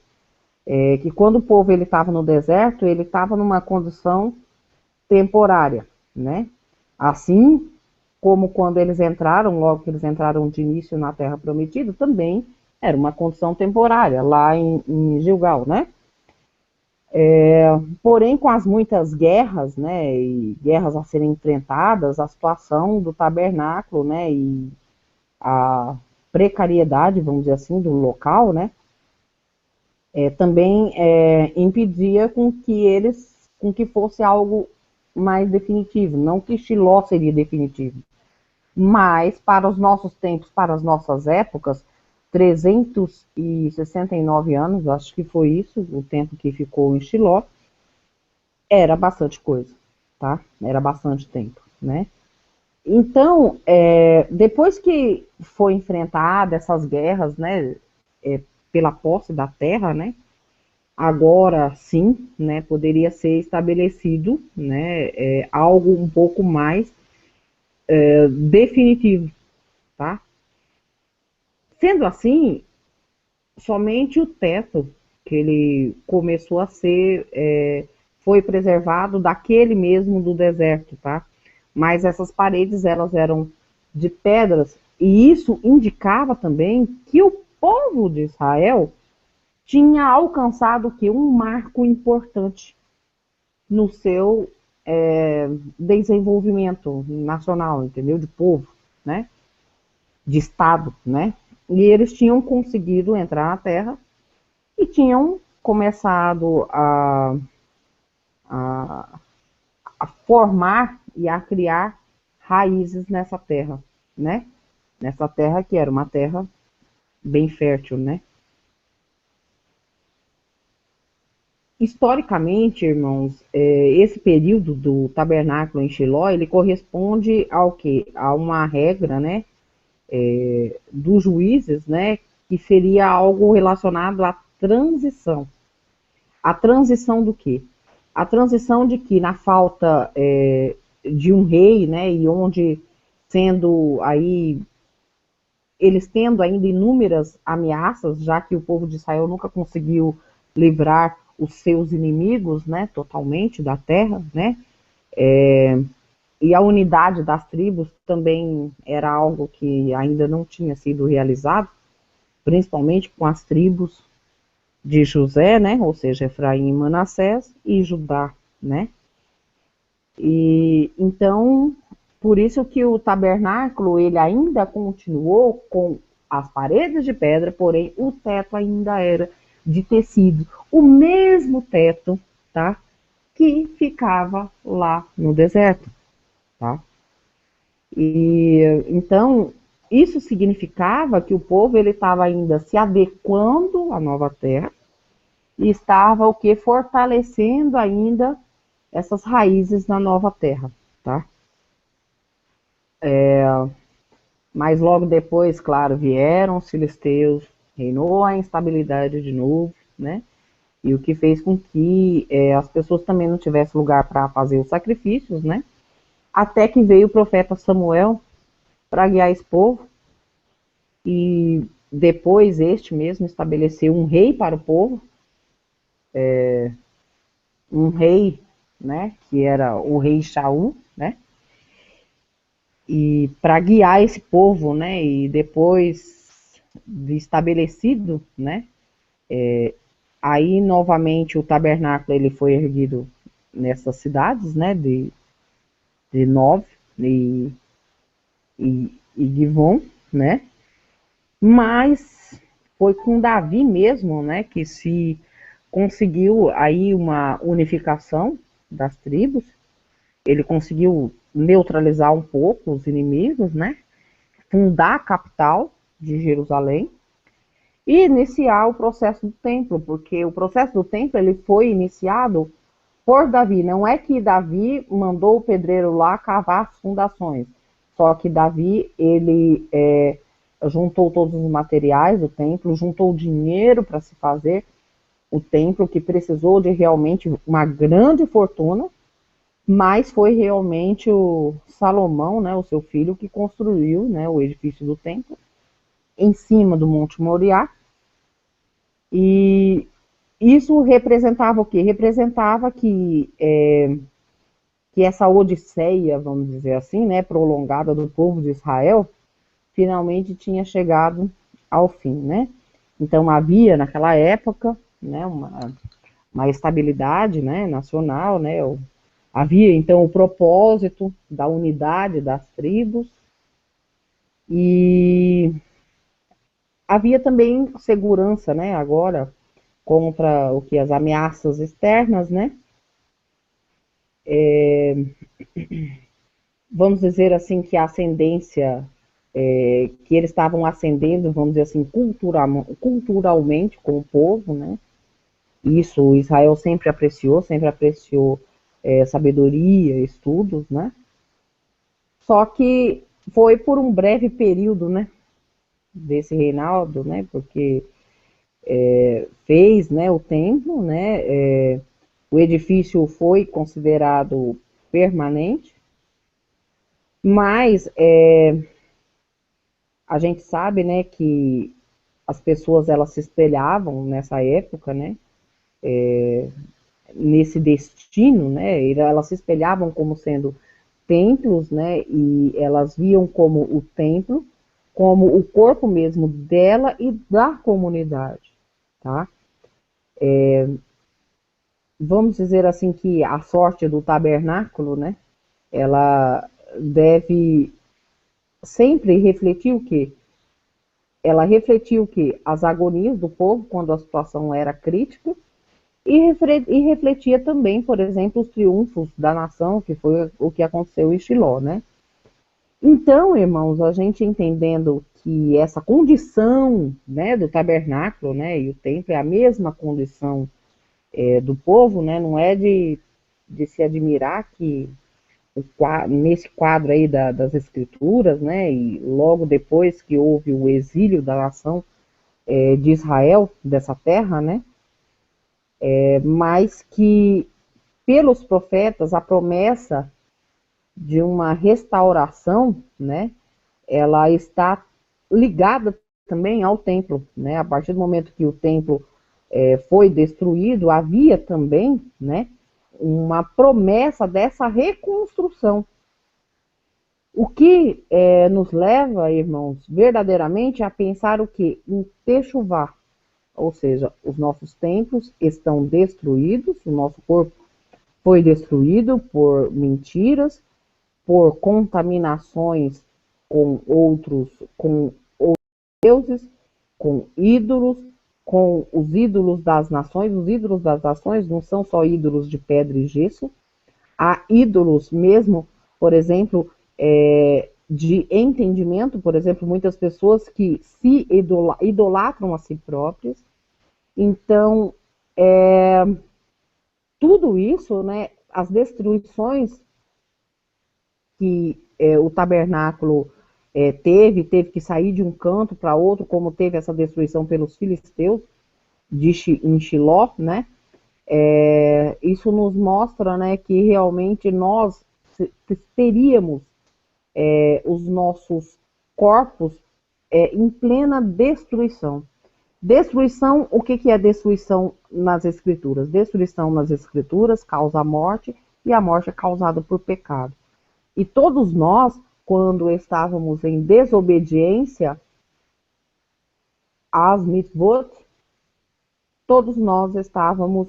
que quando o povo estava no deserto, ele estava numa condição temporária, né? Assim como quando eles entraram, logo que eles entraram de início na Terra Prometida, também era uma condição temporária, lá em Gilgal, né? Porém, com as muitas guerras, né, e guerras a serem enfrentadas, a situação do tabernáculo, né, e a precariedade, vamos dizer assim, do local, né, também impedia com que fosse algo mais definitivo, não que Shiló seria definitivo, mas para os nossos tempos, para as nossas épocas, 369 anos, acho que foi isso, o tempo que ficou em Shiló, era bastante coisa, tá? Era bastante tempo, né? Então, depois que foi enfrentada essas guerras, né, pela posse da terra, né, agora sim, né, poderia ser estabelecido, né, algo um pouco mais definitivo, tá? Sendo assim, somente o teto que ele começou a ser, foi preservado daquele mesmo do deserto, tá? Mas essas paredes, elas eram de pedras, e isso indicava também que o povo de Israel tinha alcançado que um marco importante no seu desenvolvimento nacional, entendeu? De povo, né? De Estado, né? E eles tinham conseguido entrar na terra e tinham começado a formar e a criar raízes nessa terra, né? Nessa terra que era uma terra bem fértil, né? Historicamente, irmãos, esse período do tabernáculo em Shiló, ele corresponde ao quê? A uma regra, né? Dos juízes, né? Que seria algo relacionado à transição. A transição do quê? A transição de que na falta de um rei, né? E onde sendo aí eles tendo ainda inúmeras ameaças, já que o povo de Israel nunca conseguiu livrar os seus inimigos, né, totalmente da terra, né, e a unidade das tribos também era algo que ainda não tinha sido realizado, principalmente com as tribos de José, né, ou seja, Efraim e Manassés, e Judá, né, e então, por isso que o tabernáculo, ele ainda continuou com as paredes de pedra, porém o teto ainda era de tecido, o mesmo teto, tá, que ficava lá no deserto, tá? E então isso significava que o povo ele estava ainda se adequando à nova terra e estava o que fortalecendo ainda essas raízes na nova terra, tá? Mas logo depois, claro, vieram os filisteus, reinou a instabilidade de novo, né? E o que fez com que as pessoas também não tivessem lugar para fazer os sacrifícios, né? Até que veio o profeta Samuel para guiar esse povo, e depois este mesmo estabeleceu um rei para o povo, um rei, né, que era o rei Shaul, né, e para guiar esse povo, né, e depois de estabelecido, né, aí novamente o tabernáculo ele foi erguido nessas cidades, né, de Nov e Givon, né, mas foi com Davi mesmo, né, que se conseguiu aí uma unificação das tribos. Ele conseguiu neutralizar um pouco os inimigos, né, fundar a capital de Jerusalém e iniciar o processo do templo, porque o processo do templo ele foi iniciado por Davi. Não é que Davi mandou o pedreiro lá cavar as fundações, só que Davi ele juntou todos os materiais do templo, juntou dinheiro para se fazer o templo, que precisou de realmente uma grande fortuna, mas foi realmente o Salomão, né, o seu filho, que construiu, né, o edifício do templo em cima do Monte Moriá. E isso representava o quê? Representava que essa odisseia, vamos dizer assim, né, prolongada do povo de Israel, finalmente tinha chegado ao fim, né? Então havia naquela época, né, uma estabilidade, né, nacional, né? Havia então o propósito da unidade das tribos e havia também segurança, né, agora contra o que as ameaças externas, né? Vamos dizer assim que a ascendência que eles estavam ascendendo, vamos dizer assim, culturalmente com o povo, né? Isso Israel sempre apreciou sabedoria, estudos, né? Só que foi por um breve período, né, desse reinado, né, porque fez, né, o templo, né, o edifício foi considerado permanente, mas a gente sabe, né, que as pessoas elas se espelhavam nessa época, né, nesse destino, né, elas se espelhavam como sendo templos, né, e elas viam como o templo, como o corpo mesmo dela e da comunidade, tá? Vamos dizer assim que a sorte do tabernáculo, né, ela deve sempre refletir o quê? Ela refletiu o quê? As agonias do povo quando a situação era crítica e refletia também, por exemplo, os triunfos da nação, que foi o que aconteceu em Shiló, né? Então, irmãos, a gente entendendo que essa condição, né, do tabernáculo, né, e o templo é a mesma condição do povo, né, não é de se admirar que nesse quadro aí das escrituras, né, e logo depois que houve o exílio da nação de Israel, dessa terra, né, mas que pelos profetas a promessa de uma restauração, né, ela está ligada também ao templo, né, a partir do momento que o templo foi destruído, havia também, né, uma promessa dessa reconstrução. O que nos leva, irmãos, verdadeiramente a pensar o que? Em Techuvá, ou seja, os nossos templos estão destruídos, o nosso corpo foi destruído por mentiras, por contaminações com outros deuses, com ídolos, com os ídolos das nações. Os ídolos das nações não são só ídolos de pedra e gesso, há ídolos mesmo, por exemplo, de entendimento, por exemplo, muitas pessoas que se idolatram a si próprias. Então, tudo isso, né, as destruições que o tabernáculo teve que sair de um canto para outro, como teve essa destruição pelos filisteus em Shiló, né? Isso nos mostra, né, que realmente nós teríamos os nossos corpos em plena destruição. Destruição, o que é destruição nas Escrituras? Destruição nas Escrituras causa a morte, e a morte é causada por pecado. E todos nós, quando estávamos em desobediência às mitzvot, todos nós estávamos,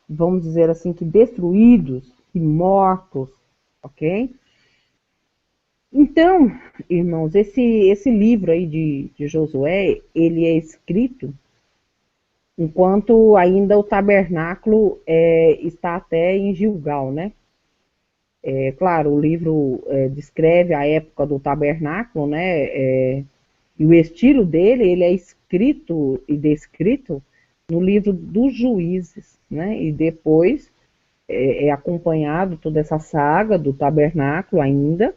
vamos dizer assim, que destruídos e mortos, ok? Então, irmãos, esse livro aí de Josué, ele é escrito enquanto ainda o tabernáculo está até em Gilgal, né? Claro, o livro descreve a época do tabernáculo, né? E o estilo dele, ele é escrito e descrito no livro dos Juízes, né? E depois é acompanhado toda essa saga do tabernáculo ainda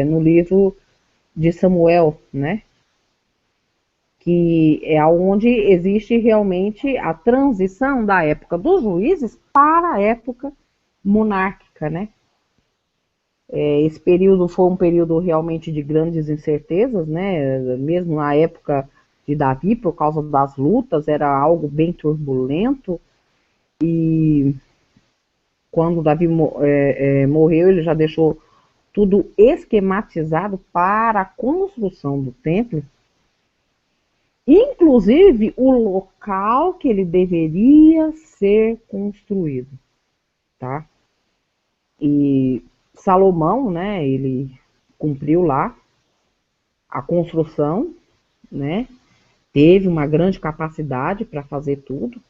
no livro de Samuel, né? Que é onde existe realmente a transição da época dos juízes para a época monárquica, né? Esse período foi um período realmente de grandes incertezas, né? Mesmo na época de Davi, por causa das lutas, era algo bem turbulento. E quando Davi morreu, ele já deixou tudo esquematizado para a construção do templo, inclusive o local que ele deveria ser construído, tá? E Salomão, né, ele cumpriu lá a construção, né? Teve uma grande capacidade para fazer tudo.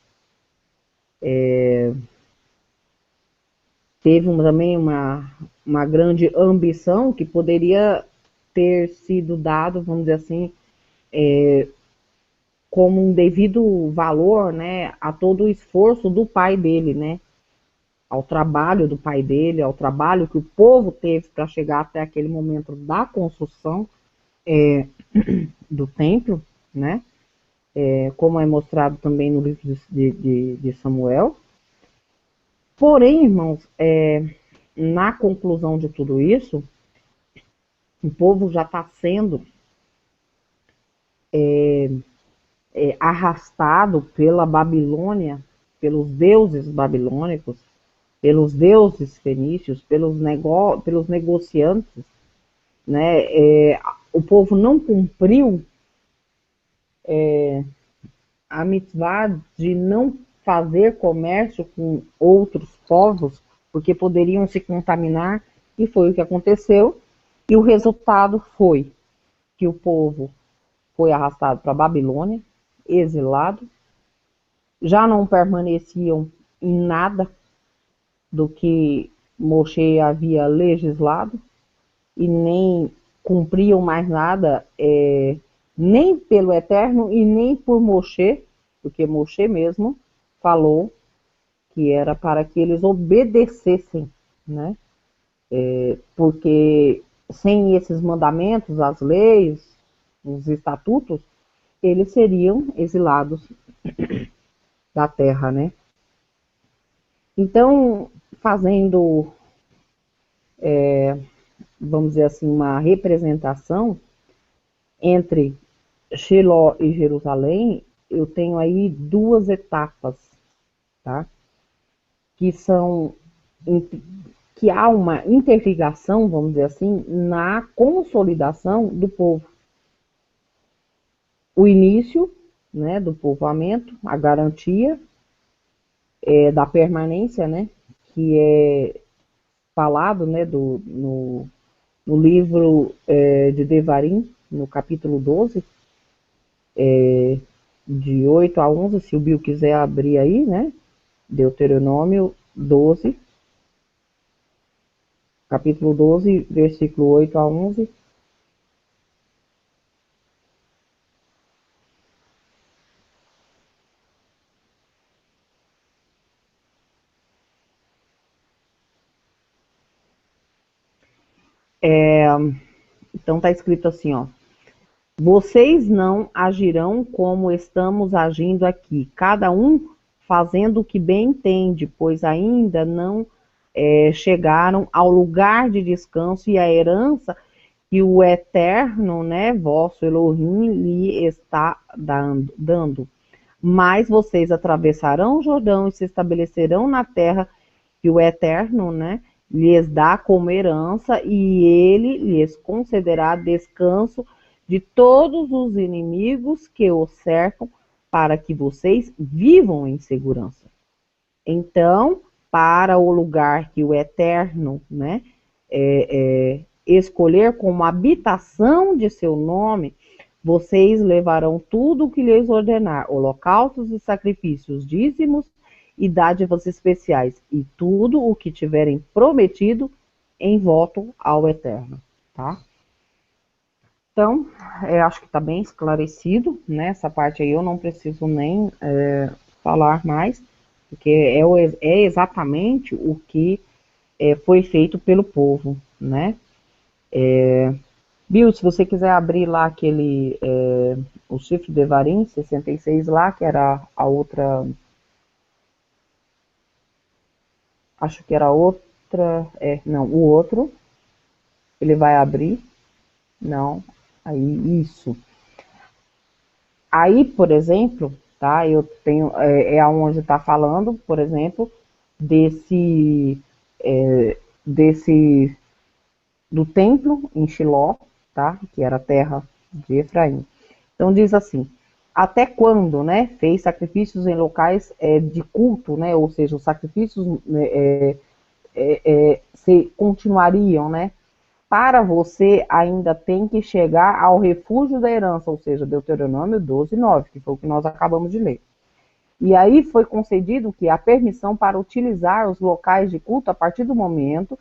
Teve também uma grande ambição que poderia ter sido dado, vamos dizer assim, como um devido valor, né, a todo o esforço do pai dele, né? Ao trabalho do pai dele, ao trabalho que o povo teve para chegar até aquele momento da construção do templo, né? Como é mostrado também no livro de Samuel. Porém, irmãos, na conclusão de tudo isso, o povo já está sendo arrastado pela Babilônia, pelos deuses babilônicos, pelos deuses fenícios, pelos negociantes, né? O povo não cumpriu a mitzvah de não fazer comércio com outros povos, porque poderiam se contaminar, e foi o que aconteceu, e o resultado foi que o povo foi arrastado para a Babilônia, exilado, já não permaneciam em nada do que Moshe havia legislado, e nem cumpriam mais nada, nem pelo Eterno e nem por Moshe, porque Moshe mesmo falou que era para que eles obedecessem, né? Porque sem esses mandamentos, as leis, os estatutos, eles seriam exilados da terra, né? Então, fazendo, vamos dizer assim, uma representação entre Shiló e Jerusalém, eu tenho aí duas etapas, tá? Que há uma interligação, vamos dizer assim, na consolidação do povo. O início, né, do povoamento, a garantia da permanência, né, que é falado, né, no livro de Devarim, no capítulo 12, de 8 a 11, se o Bill quiser abrir aí, né, Deuteronômio 12, capítulo 12, versículo 8 a 11. Então tá escrito assim, ó. Vocês não agirão como estamos agindo aqui, cada um fazendo o que bem entende, pois ainda não chegaram ao lugar de descanso e à herança que o Eterno, né, vosso Elohim, lhe está dando. Mas vocês atravessarão o Jordão e se estabelecerão na terra que o Eterno, né, lhes dá como herança, e ele lhes concederá descanso de todos os inimigos que os cercam, para que vocês vivam em segurança. Então, para o lugar que o Eterno, né, escolher como habitação de seu nome, vocês levarão tudo o que lhes ordenar, holocaustos e sacrifícios, dízimos e dádivas especiais, e tudo o que tiverem prometido em voto ao Eterno, tá? Então, acho que está bem esclarecido, né? Essa parte aí eu não preciso nem falar mais, porque é exatamente o que foi feito pelo povo, né? Bill, se você quiser abrir lá aquele, o Chifre de Varim, 66 lá, que era a outra, acho que era outra, não, o outro, ele vai abrir, não, aí, isso. Aí, por exemplo, tá, eu tenho, aonde está falando, por exemplo, do templo em Shiló, tá, que era a terra de Efraim. Então diz assim, até quando, né, fez sacrifícios em locais de culto, né, ou seja, os sacrifícios se continuariam, né, para você ainda tem que chegar ao refúgio da herança, ou seja, Deuteronômio 12:9, que foi o que nós acabamos de ler. E aí foi concedido que a permissão para utilizar os locais de culto a partir do momento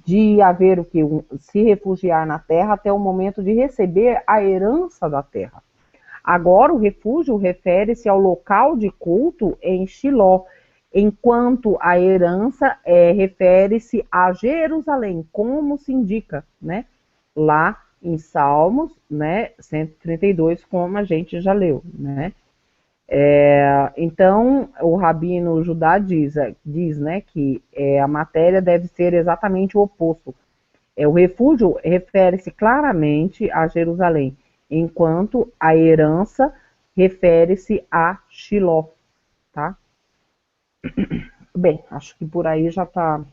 de haver o que? Se refugiar na terra até o momento de receber a herança da terra. Agora o refúgio refere-se ao local de culto em Shiló, enquanto a herança refere-se a Jerusalém, como se indica, né, lá em Salmos, né, 132, como a gente já leu, né. Então, o Rabino Judá diz, né, que a matéria deve ser exatamente o oposto. O refúgio refere-se claramente a Jerusalém, enquanto a herança refere-se a Shiló, tá? Bem, acho que por aí já tá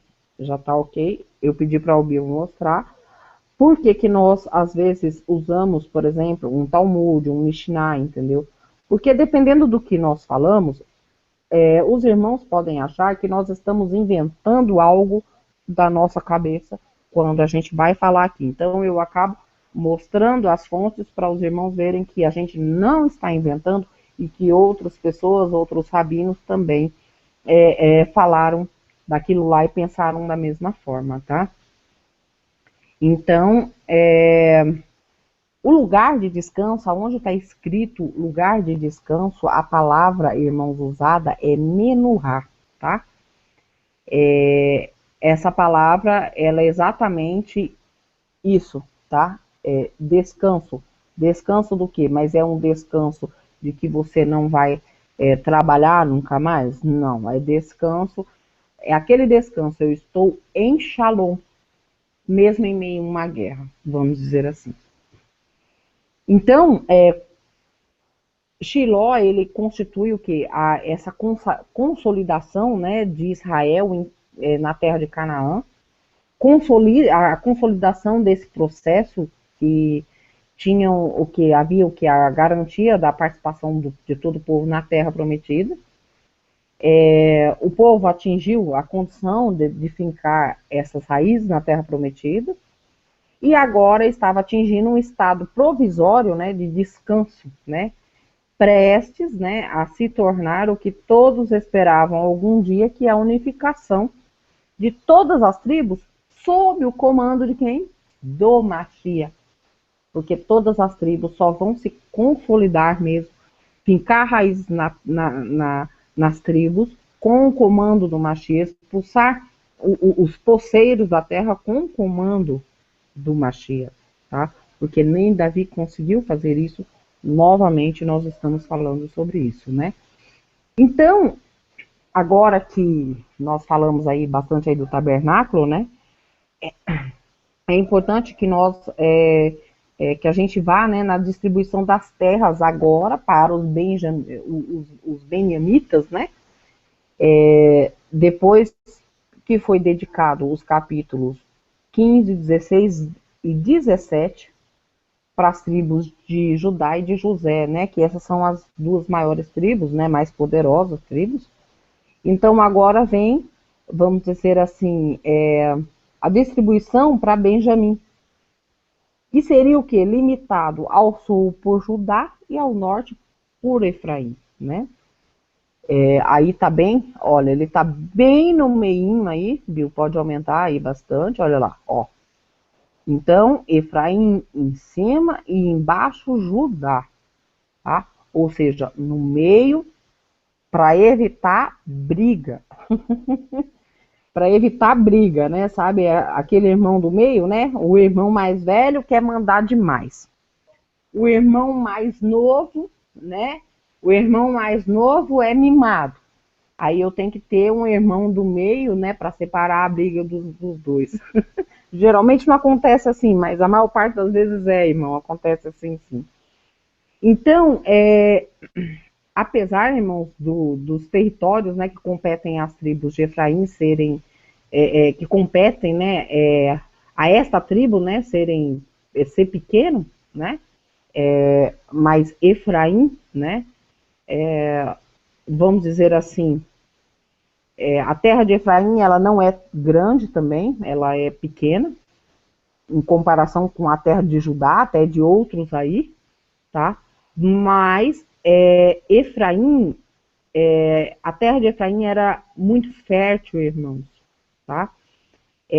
ok. Eu pedi para o Bill mostrar. Por que nós, às vezes, usamos, por exemplo, um Talmud, um Mishnah, entendeu? Porque dependendo do que nós falamos, os irmãos podem achar que nós estamos inventando algo da nossa cabeça quando a gente vai falar aqui. Então, eu acabo mostrando as fontes para os irmãos verem que a gente não está inventando e que outras pessoas, outros rabinos também falaram daquilo lá e pensaram da mesma forma, tá? Então, o lugar de descanso, onde está escrito lugar de descanso, a palavra, irmãos, usada é menuhá, tá? Essa palavra, ela é exatamente isso, tá? Descanso. Descanso do quê? Mas é um descanso de que você não vai trabalhar nunca mais? Não, é descanso, é aquele descanso, eu estou em Shalom, mesmo em meio a uma guerra, vamos dizer assim. Então, Shiló, ele constitui o quê? Essa consolidação, né, de Israel na terra de Canaã, a consolidação desse processo que tinham havia a garantia da participação de todo o povo na terra prometida. O povo atingiu a condição de fincar essas raízes na terra prometida, e agora estava atingindo um estado provisório, né, de descanso, né, prestes, né, a se tornar o que todos esperavam algum dia, que é a unificação de todas as tribos sob o comando de quem? Do Mashiach. Porque todas as tribos só vão se consolidar mesmo, fincar raízes nas tribos, com o comando do Mashiach, expulsar os poceiros da terra com o comando do Mashiach, tá? Porque nem Davi conseguiu fazer isso. Novamente nós estamos falando sobre isso, né? Então, agora que nós falamos aí bastante aí do tabernáculo, né? É importante que nós que a gente vá, né, na distribuição das terras agora para os benjamitas, né? Depois que foi dedicado os capítulos 15, 16 e 17 para as tribos de Judá e de José, né? Que essas são as duas maiores tribos, né? Mais poderosas tribos. Então agora vem, vamos dizer assim, a distribuição para Benjamim, que seria o quê? Limitado ao sul por Judá e ao norte por Efraim, né? Aí tá bem, olha, ele tá bem no meinho aí, Bill, pode aumentar aí bastante, olha lá, ó. Então, Efraim em cima e embaixo Judá, tá? Ou seja, no meio, para evitar briga. Para evitar briga, né? Sabe, aquele irmão do meio, né? O irmão mais velho quer mandar demais. O irmão mais novo, né? O irmão mais novo é mimado. Aí eu tenho que ter um irmão do meio, né? Para separar a briga dos dois. Geralmente não acontece assim, mas a maior parte das vezes irmão, acontece assim, sim. Então, apesar, irmãos, dos territórios, né, que competem às tribos de Efraim serem, que competem, né, a esta tribo, né, ser pequeno, né, mas Efraim, né, vamos dizer assim, a terra de Efraim, ela não é grande também, ela é pequena, em comparação com a terra de Judá, até de outros aí, tá? Mas Efraim, a terra de Efraim era muito fértil, irmãos, tá?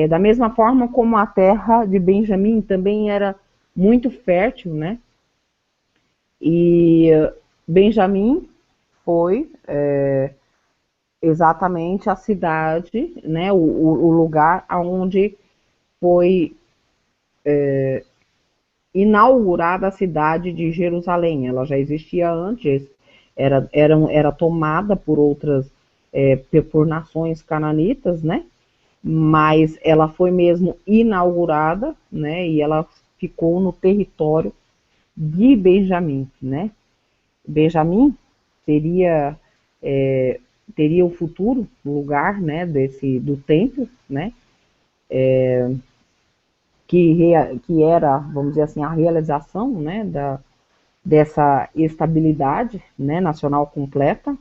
Da mesma forma como a terra de Benjamim também era muito fértil, né? E Benjamim foi exatamente a cidade, né? O lugar onde foi inaugurada a cidade de Jerusalém. Ela já existia antes, era tomada por outras, por nações cananitas, né? Mas ela foi mesmo inaugurada, né? E ela ficou no território de Benjamim, né? Benjamim teria o futuro lugar, né? Do templo, né? Que era, vamos dizer assim, a realização, né, dessa estabilidade, né, nacional completa,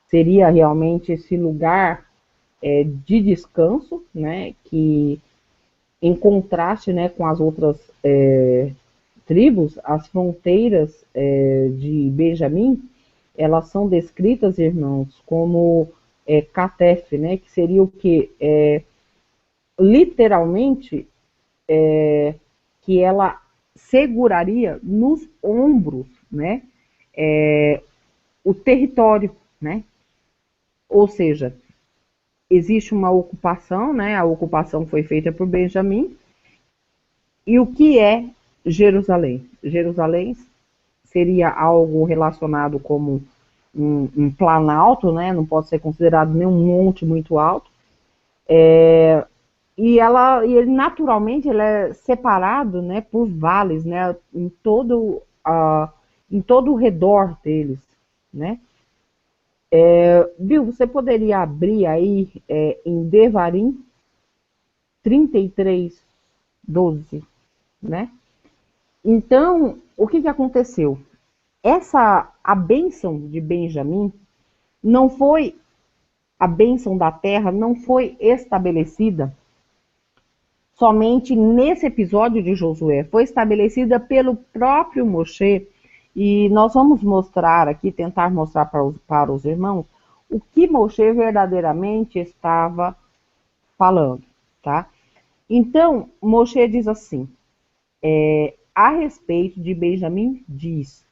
seria realmente esse lugar de descanso, né, que em contraste, né, com as outras tribos, as fronteiras de Benjamim, elas são descritas, irmãos, como Catef, né, que seria o que? Literalmente, que ela seguraria nos ombros, né, o território, né? Ou seja, existe uma ocupação, né? A ocupação foi feita por Benjamim. E o que é Jerusalém? Jerusalém seria algo relacionado como um planalto, né? Não pode ser considerado nenhum monte muito alto. E ele naturalmente ele é separado, né, por vales, né, em todo o redor deles, né. Bill, você poderia abrir aí em Devarim 33, 12, né? Então, o que aconteceu? A bênção de Benjamim não foi, a bênção da terra não foi estabelecida somente nesse episódio de Josué, foi estabelecida pelo próprio Moshe, e nós vamos mostrar aqui, tentar mostrar para os irmãos, o que Moshe verdadeiramente estava falando, tá? Então, Moshe diz assim, a respeito de Benjamim, diz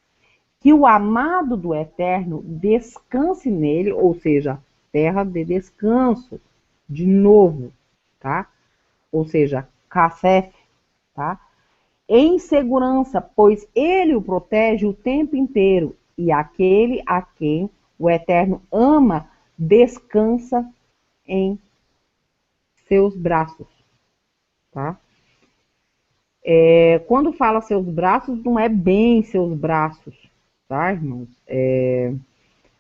que o amado do Eterno descanse nele, ou seja, terra de descanso, de novo, tá? Ou seja, Cassef, tá? Em segurança, pois ele o protege o tempo inteiro, e aquele a quem o Eterno ama descansa em seus braços, tá? Quando fala seus braços, não é bem seus braços, tá, irmãos?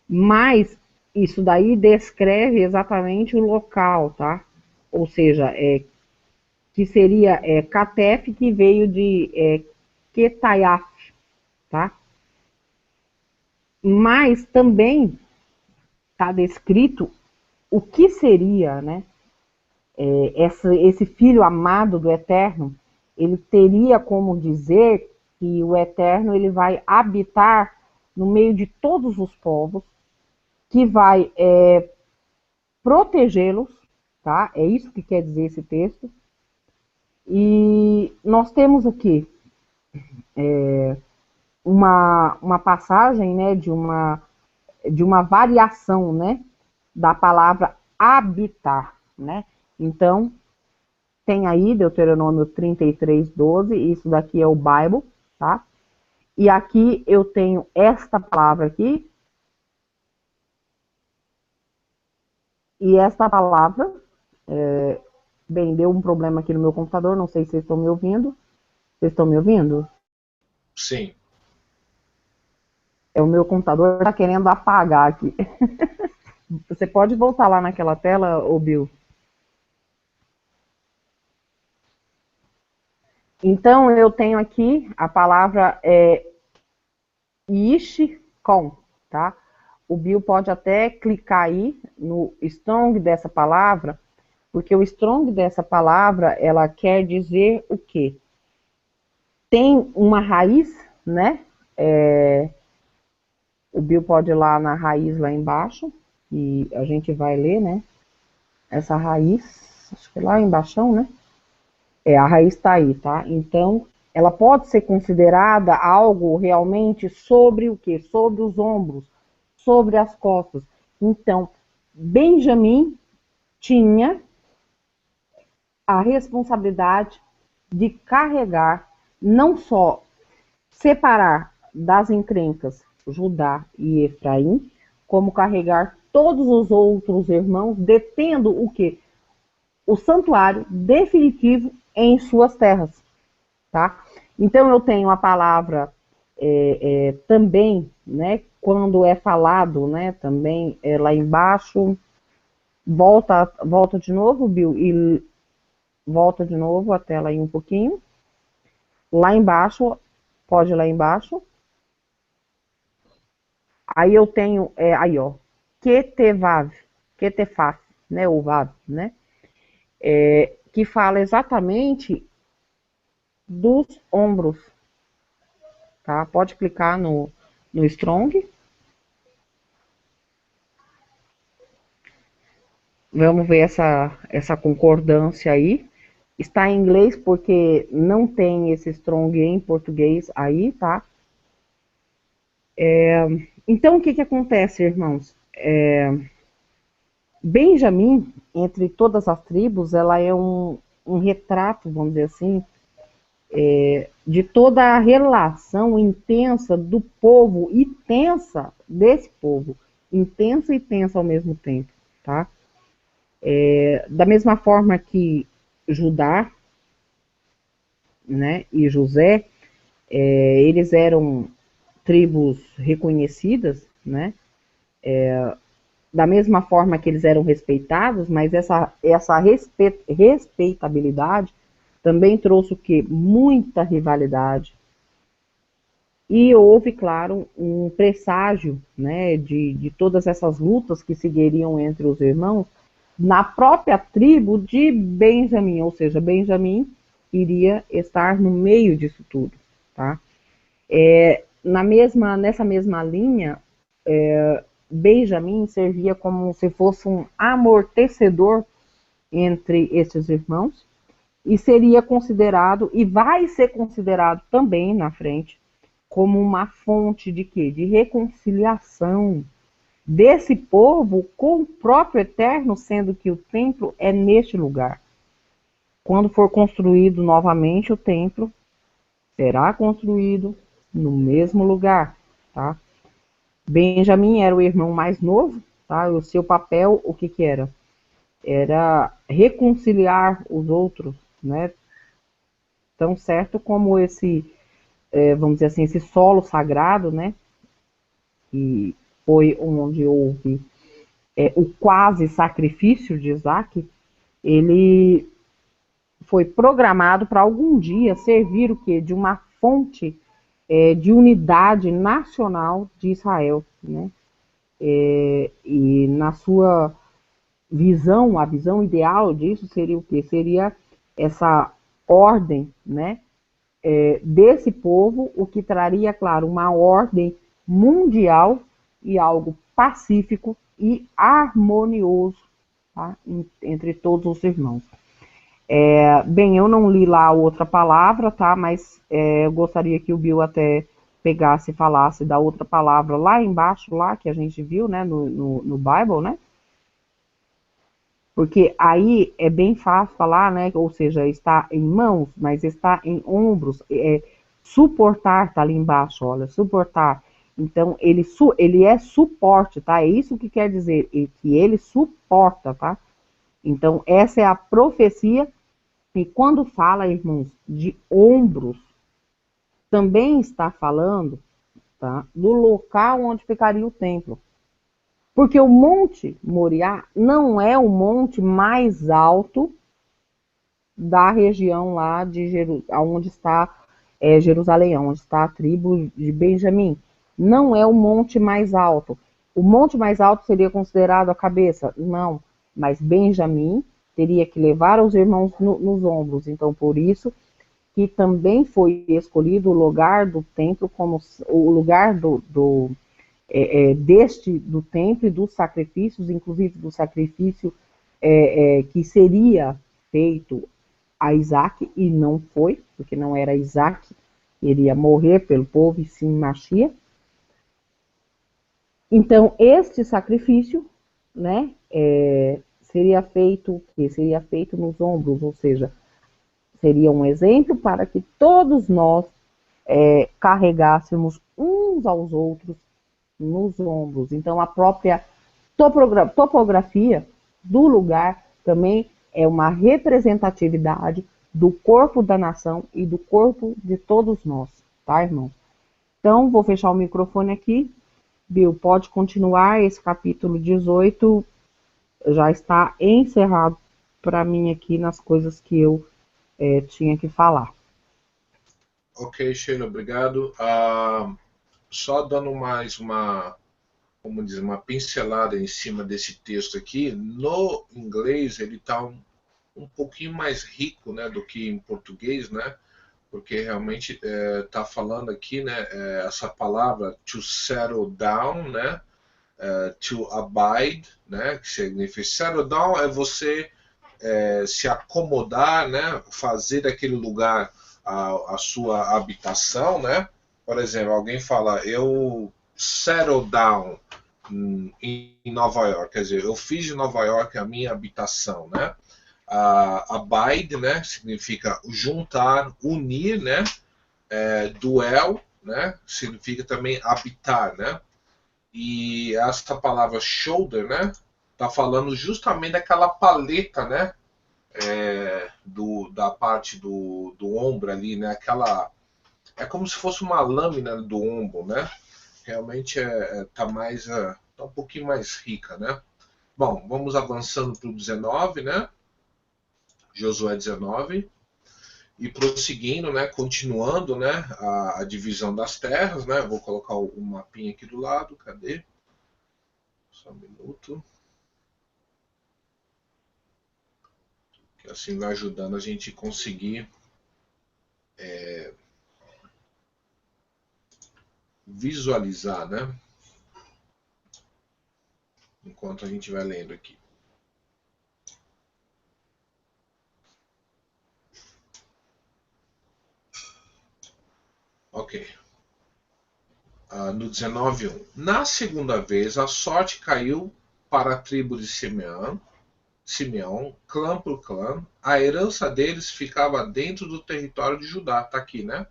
Mas isso daí descreve exatamente o local, tá? Ou seja, que seria Catef, que veio de Ketayaf, tá? Mas também está descrito o que seria, né? Esse filho amado do Eterno, ele teria como dizer que o Eterno ele vai habitar no meio de todos os povos, que vai protegê-los, tá? É isso que quer dizer esse texto. E nós temos aqui uma passagem, né, de uma variação, né, da palavra habitar, né? Então, tem aí Deuteronômio 33, 12, isso daqui é o Bible, tá? E aqui eu tenho esta palavra aqui, e esta palavra, bem, deu um problema aqui no meu computador, não sei se vocês estão me ouvindo. Vocês estão me ouvindo? Sim. O meu computador está querendo apagar aqui. Você pode voltar lá naquela tela, ô Bill? Então, eu tenho aqui a palavra Ishkon, tá? O Bill pode até clicar aí no strong dessa palavra, porque o strong dessa palavra, ela quer dizer o quê? Tem uma raiz, né? O Bill pode ir lá na raiz lá embaixo, e a gente vai ler, né? Essa raiz, acho que lá embaixo, né? A raiz está aí, tá? Então, ela pode ser considerada algo realmente sobre o quê? Sobre os ombros, sobre as costas. Então, Benjamim tinha a responsabilidade de carregar, não só separar das encrencas Judá e Efraim, como carregar todos os outros irmãos, detendo o quê? O santuário definitivo em suas terras, tá? Então eu tenho a palavra também, né? Quando é falado, né? Também lá embaixo, volta de novo, Bill, e volta de novo a tela aí um pouquinho. Lá embaixo, pode ir lá embaixo. Aí eu tenho, aí ó, Ketefaf, né? O Vav, né? Que fala exatamente dos ombros, tá? Pode clicar no Strong. Vamos ver essa concordância aí. Está em inglês porque não tem esse Strong em português aí, tá? Então, o que acontece, irmãos? Benjamim, entre todas as tribos, ela é um retrato, vamos dizer assim, de toda a relação intensa do povo e tensa desse povo, intensa e tensa ao mesmo tempo, tá? Da mesma forma que Judá, né, e José, eles eram tribos reconhecidas, né? Da mesma forma que eles eram respeitados, mas essa respeitabilidade também trouxe o quê? Muita rivalidade. E houve, claro, um presságio, né, de todas essas lutas que seguiriam entre os irmãos na própria tribo de Benjamim, ou seja, Benjamim iria estar no meio disso tudo, tá? Nessa mesma linha, Benjamim servia como se fosse um amortecedor entre esses irmãos, e seria considerado, e vai ser considerado também na frente, como uma fonte de quê? De reconciliação, desse povo com o próprio Eterno, sendo que o templo é neste lugar. Quando for construído novamente o templo, será construído no mesmo lugar, tá? Benjamim era o irmão mais novo, tá? O seu papel, o que que era? Era reconciliar os outros, né? Tão certo como esse, vamos dizer assim, esse solo sagrado, né? Que foi onde houve o quase sacrifício de Isaac, ele foi programado para algum dia servir o quê? De uma fonte de unidade nacional de Israel, né? E na sua visão, a visão ideal disso seria o quê? Seria essa ordem, né? Desse povo, o que traria, claro, uma ordem mundial e algo pacífico e harmonioso, tá? Entre todos os irmãos. Bem, eu não li lá a outra palavra, tá? Mas eu gostaria que o Bill até pegasse e falasse da outra palavra lá embaixo, lá que a gente viu, né? No Bible, né? Porque aí é bem fácil falar, né? Ou seja, está em mãos, mas está em ombros. Suportar tá ali embaixo, olha, suportar. Então, ele é suporte, tá? É isso que quer dizer, que ele suporta, tá? Então, essa é a profecia. E quando fala, irmãos, de ombros, também está falando, tá? Do local onde ficaria o templo. Porque o Monte Moriá não é o monte mais alto da região lá de onde está Jerusalém, onde está a tribo de Benjamim. Não é o monte mais alto. O monte mais alto seria considerado a cabeça? Não. Mas Benjamim teria que levar os irmãos nos ombros. Então, por isso que também foi escolhido o lugar do templo como o lugar do templo e dos sacrifícios, inclusive do sacrifício que seria feito a Isaac, e não foi, porque não era Isaac, iria morrer pelo povo, e sim Machia. Então, este sacrifício, né, seria feito nos ombros, ou seja, seria um exemplo para que todos nós carregássemos uns aos outros nos ombros. Então, a própria topografia do lugar também é uma representatividade do corpo da nação e do corpo de todos nós, tá, irmão? Então, vou fechar o microfone aqui. Bill, pode continuar. Esse capítulo 18 já está encerrado para mim aqui nas coisas que eu tinha que falar. Ok, Sheila, obrigado. Só dando mais como dizer, uma pincelada em cima desse texto aqui. No inglês ele está um pouquinho mais rico, né, do que em português, né? Porque realmente está falando aqui, né, essa palavra to settle down, né, to abide, né, que significa settle down é você se acomodar, né, fazer daquele lugar a sua habitação, né? Por exemplo, alguém fala, eu settle down em Nova York, quer dizer, eu fiz de Nova York a minha habitação, né? Abide, né, significa juntar, unir, né? Dwell, né, significa também habitar, né? E essa palavra shoulder, né, tá falando justamente daquela paleta, né, da parte do ombro ali, né, aquela é como se fosse uma lâmina do ombro, né? Realmente tá tá um pouquinho mais rica, né? Bom, vamos avançando para o 19, né? Josué 19 e prosseguindo, né? Continuando, né? A divisão das terras, né? Vou colocar o mapinha aqui do lado, cadê? Só um minuto. Que assim vai ajudando a gente conseguir visualizar, né? Enquanto a gente vai lendo aqui. Ok. no 19:1. Na segunda vez, a sorte caiu para a tribo de Simeão, clã por clã. A herança deles ficava dentro do território de Judá. Está aqui, né?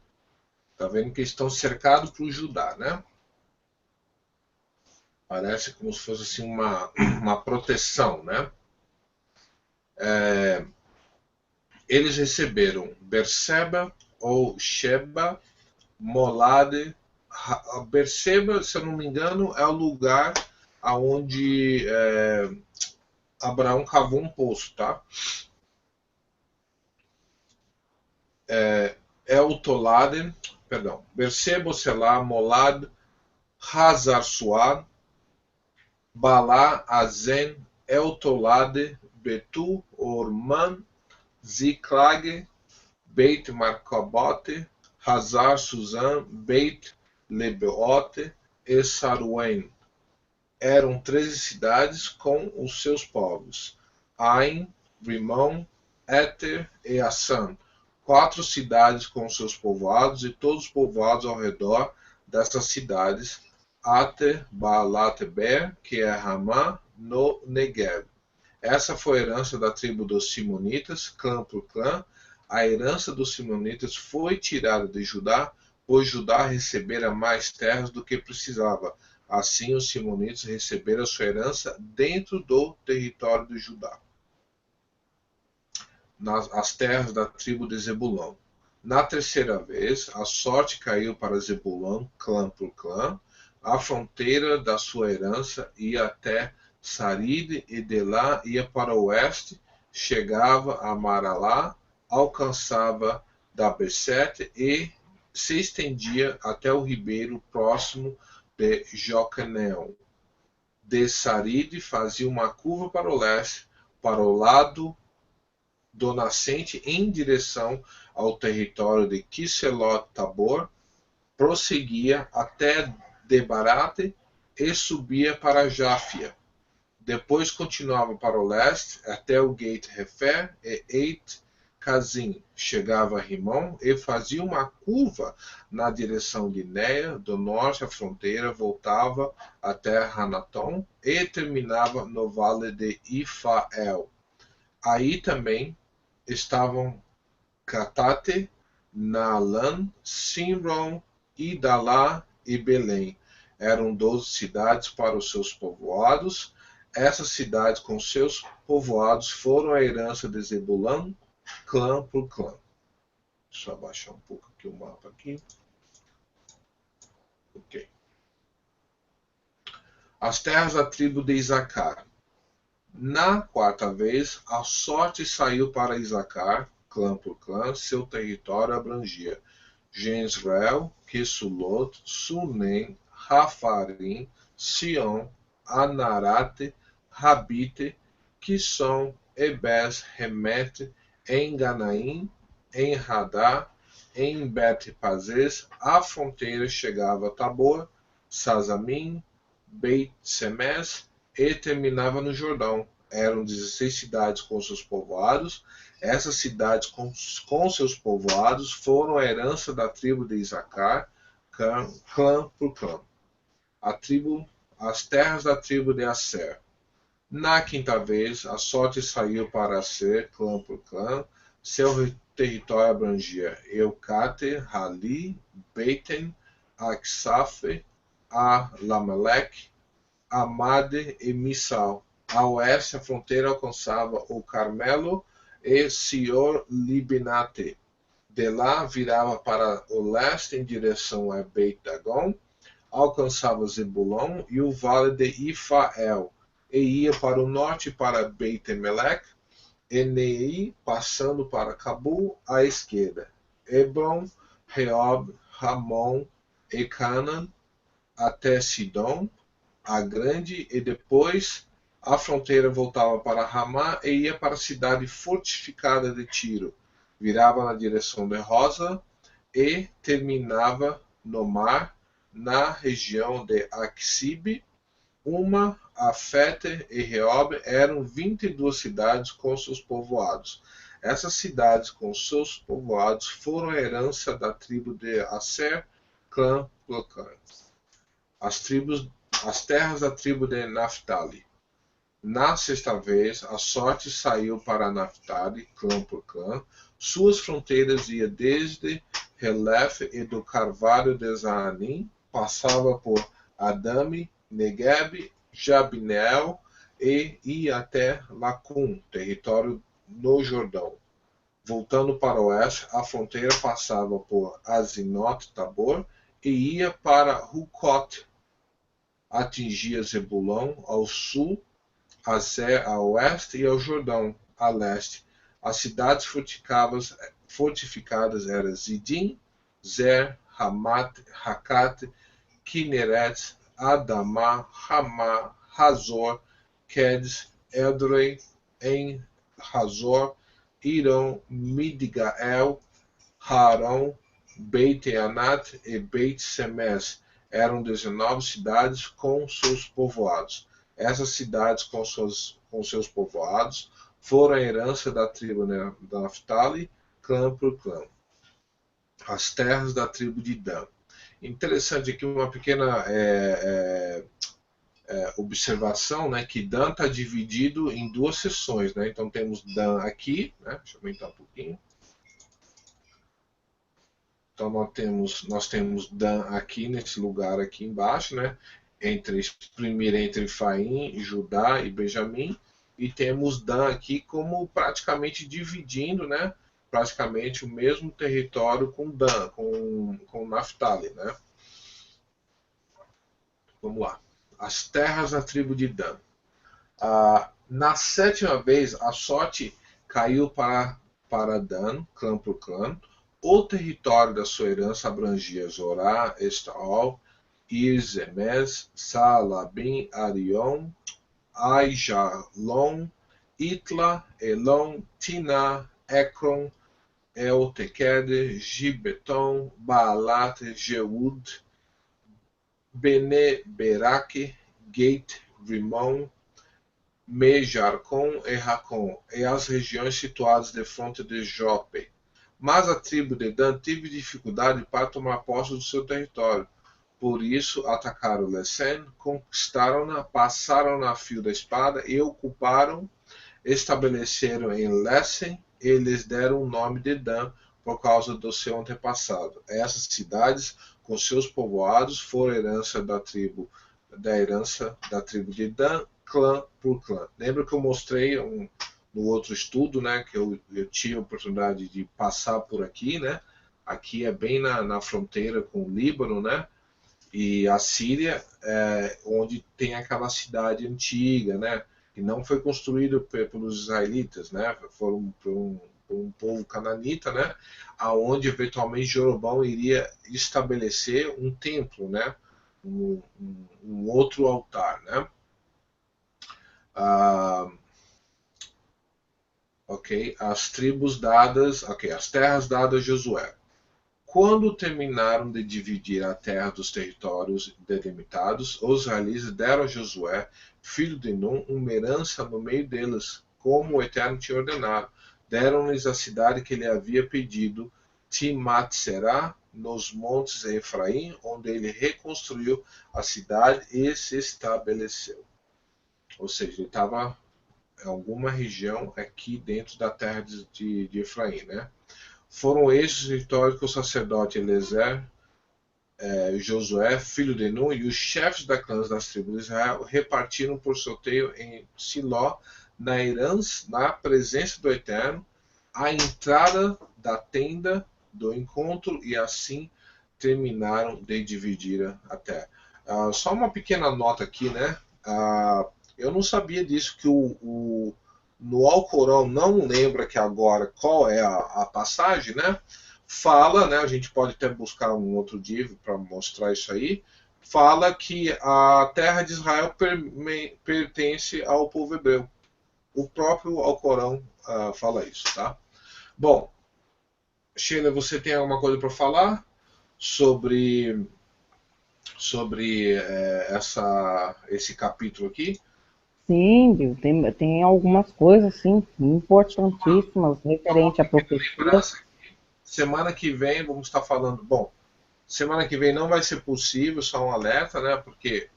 Está vendo que eles estão cercados por Judá, né? Parece como se fosse assim, uma proteção, né? Eles receberam Berseba ou Sheba, Molade. Berseba, se eu não me engano, é o lugar onde Abraão cavou um poço, tá? Tolade, perdão, Berseba, Selá, Molad, Hazar Suad, Balá, Azen, Tolade, Betu, Orman, Ziklag, Beit Marcabote, Hazar Suzan, Beit Lebeote e Saruém. Eram 13 cidades com os seus povos: Ain, Rimon, Éter e Assan. 4 cidades com seus povoados e todos os povoados ao redor dessas cidades: Ater, Baalat-Ber, que é Ramá, no Negev. Essa foi a herança da tribo dos Simonitas, clã por clã. A herança dos Simonitas foi tirada de Judá, pois Judá recebera mais terras do que precisava. Assim, os Simonitas receberam sua herança dentro do território de Judá, as terras da tribo de Zebulão. Na terceira vez, a sorte caiu para Zebulão, clã por clã. A fronteira da sua herança ia até Sarid e de lá ia para o oeste, chegava a Maralá, alcançava Dabeset e se estendia até o ribeiro próximo de Joqueneão. De Sarid fazia uma curva para o leste, para o lado do nascente em direção ao território de Quiselot Tabor, prosseguia até Debarate e subia para Jáfia. Depois continuava para o leste até o Gate Hefer e Eit Kazim. Chegava a Rimon e fazia uma curva na direção de Néia. Do norte a fronteira voltava até Hanaton e terminava no vale de Ifael. Aí também estavam Catate, Naalan, Simron, Idalá e Belém. Eram 12 cidades para os seus povoados. Essas cidades com seus povoados foram a herança de Zebulão, clã por clã. Deixa eu abaixar um pouco aqui o mapa aqui. Ok. As terras da tribo de Isacar. Na quarta vez, a sorte saiu para Isacar, clã por clã. Seu território abrangia Jezreel, Quesulot, Sunem, Rafarim, Sion, Anarate, Rabite, Quison, Ebes, Remete, em Ganaim, em Radá, em Bet-Pazes. A fronteira chegava a Tabor, Sazamim, Beit-Semes e terminava no Jordão. Eram 16 cidades com seus povoados. Essas cidades com seus povoados foram a herança da tribo de Isacar, clã por clã. As terras da tribo de Aser. Na quinta vez, a sorte saiu para Aser, clã por clã. Seu território abrangia Eucate, Hali, Beiten, Aksafe, Lamelec, Amade e Missal. A oeste, a fronteira alcançava o Carmelo e Sior Libinate. De lá virava para o leste em direção a Beit Dagon, alcançava Zebulon e o vale de Ifael, e ia para o norte para Beit Emelec, Enei, passando para Cabul à esquerda, Hebron, Reob, Ramon e Canaan, até Sidom, a grande, e depois a fronteira voltava para Ramá e ia para a cidade fortificada de Tiro. Virava na direção de Rosa e terminava no mar, na região de Aksib. Afete e Reob eram 22 cidades com seus povoados. Essas cidades com seus povoados foram a herança da tribo de Aser, clã por clã. as terras da tribo de Naphtali. Na sexta vez, a sorte saiu para Naphtali, clã por clã. Suas fronteiras iam desde Helef e do Carvalho de Zaanim, passava por Adame, Negeb, Jabneel e ia até Lacum, território no Jordão. Voltando para o oeste, a fronteira passava por Azinot Tabor e ia para Hukot. Atingia Zebulão ao sul, Azer a oeste e ao Jordão a leste. As cidades fortificadas eram Zidim, Zer, Hamat, Hakat, Kineret, Adamá, Ramá, Hazor, Quedes, Edrei, En Hazor, Irão, Midgael, Harão, Beit Anat e Beit Semes. Eram 19 cidades com seus povoados. Essas cidades com seus povoados foram a herança da tribo da Naphtali, clã por clã. As terras da tribo de Dan. Interessante aqui uma pequena observação, né, que Dan está dividido em duas seções. Né? Então temos Dan aqui, né? Deixa eu aumentar um pouquinho. Então nós temos Dan aqui, nesse lugar aqui embaixo, né? Entre Efraim, Judá e Benjamim, e temos Dan aqui como praticamente dividindo, né? Praticamente o mesmo território com Dan, com Naphtali, né? Vamos lá. As terras da tribo de Dan. Na sétima vez, a sorte caiu para Dan, clã por clã. O território da sua herança abrangia Zorá, Estaol, Irzemes, Salabim, Arion, Aijalon, Itla, Elon, Tina, Ekron, Elteked, Gibeton, Baalat, Jeud, Bene Berak, Gate, Rimon, Mejarcon e Racon, e as regiões situadas de fronte de Jope. Mas a tribo de Dan teve dificuldade para tomar posse do seu território. Por isso, atacaram Lesen, conquistaram-na, passaram-na a fio da espada e ocuparam, estabeleceram em Lesen e lhes deram o nome de Dan por causa do seu antepassado. Essas cidades, com seus povoados, foram herança da tribo de Dan, clã por clã. Lembra que eu mostrei no outro estudo, né, que eu tive a oportunidade de passar por aqui, né? Aqui é bem na fronteira com o Líbano, né? E a Síria, onde tem aquela cidade antiga, né? Que não foi construída pelos israelitas, né? Foram por um povo cananita, né? Aonde eventualmente Jeroboão iria estabelecer um templo, né? Um outro altar, né? As tribos dadas, as terras dadas a Josué. Quando terminaram de dividir a terra dos territórios delimitados, os israelitas deram a Josué, filho de Nun, uma herança no meio deles, como o Eterno tinha ordenado. Deram-lhes a cidade que ele havia pedido, Timnat-Será, nos montes de Efraim, onde ele reconstruiu a cidade e se estabeleceu. Ou seja, ele estava em alguma região aqui dentro da terra de Efraim, né? Foram estes os territórios que o sacerdote Eliezer, Josué, filho de Nun, e os chefes da clãs das tribos de Israel repartiram por sorteio em Siló, na presença do Eterno, a entrada da tenda do encontro, e assim terminaram de dividir a terra. Só uma pequena nota aqui, né? Eu não sabia disso, que no Alcorão, não lembra que agora qual é a passagem, né? Fala, né? A gente pode até buscar um outro livro para mostrar isso aí. Fala que a terra de Israel pertence ao povo hebreu. O próprio Alcorão fala isso, tá? Bom, Sheila, você tem alguma coisa para falar sobre esse capítulo aqui? Sim, Bill, tem algumas coisas, sim, importantíssimas referente à profecia. Semana que vem vamos estar falando, bom, Semana que vem não vai ser possível, só um alerta, né? Porque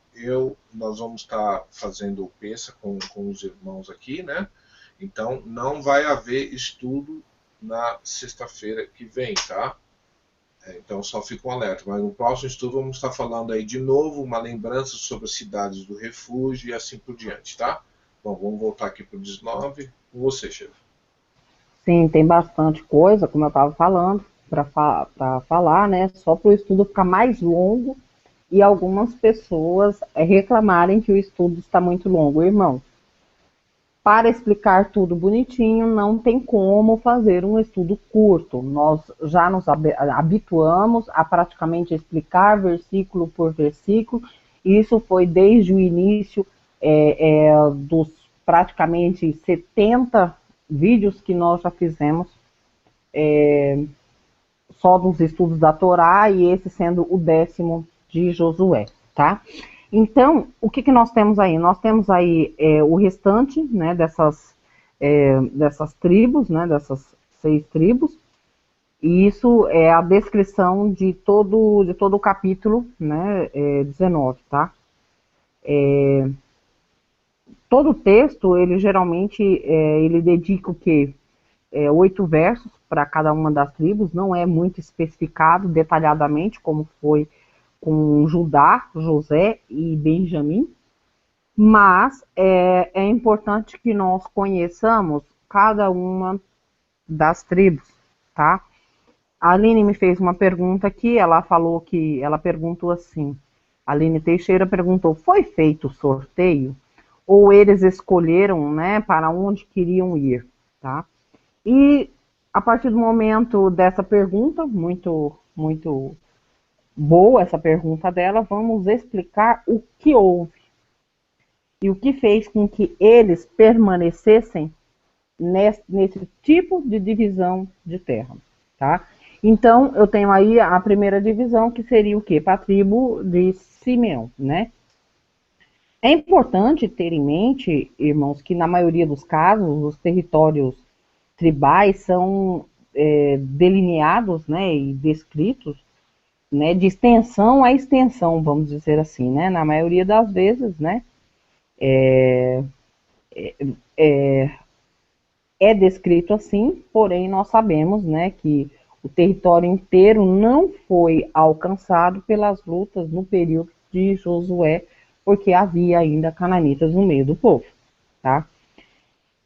nós vamos estar fazendo o Pensa com os irmãos aqui, né? Então não vai haver estudo na sexta-feira que vem, tá? Então só fica um alerta. Mas no próximo estudo vamos estar falando aí de novo uma lembrança sobre as cidades do refúgio e assim por diante, tá? Bom, vamos voltar aqui para o 19. Com você, chefe. Sim, tem bastante coisa, como eu estava falando, para falar, né? Só para o estudo ficar mais longo e algumas pessoas reclamarem que o estudo está muito longo. Irmão, para explicar tudo bonitinho, não tem como fazer um estudo curto. Nós já nos habituamos a praticamente explicar versículo por versículo. Isso foi desde o início dos praticamente 70 vídeos que nós já fizemos só dos estudos da Torá, e esse sendo o 10º de Josué, tá? Então, o que nós temos aí? Nós temos aí o restante, né, dessas tribos, né, dessas 6 tribos, e isso é a descrição de todo o capítulo, né, 19, tá? Todo o texto, ele geralmente, ele dedica o quê? 8 versos para cada uma das tribos, não é muito especificado detalhadamente, como foi com Judá, José e Benjamim, mas é importante que nós conheçamos cada uma das tribos, tá? A Aline me fez uma pergunta aqui, ela perguntou assim, a Aline Teixeira perguntou, foi feito o sorteio? Ou eles escolheram, né, para onde queriam ir, tá? E a partir do momento dessa pergunta, muito, muito boa essa pergunta dela, vamos explicar o que houve e o que fez com que eles permanecessem nesse tipo de divisão de terra, tá? Então, eu tenho aí a primeira divisão, que seria o quê? Para a tribo de Simeão, né? É importante ter em mente, irmãos, que na maioria dos casos, os territórios tribais são delineados, né, e descritos, né, de extensão a extensão, vamos dizer assim, né? Na maioria das vezes, né, é descrito assim, porém nós sabemos, né, que o território inteiro não foi alcançado pelas lutas no período de Josué, porque havia ainda cananitas no meio do povo, tá?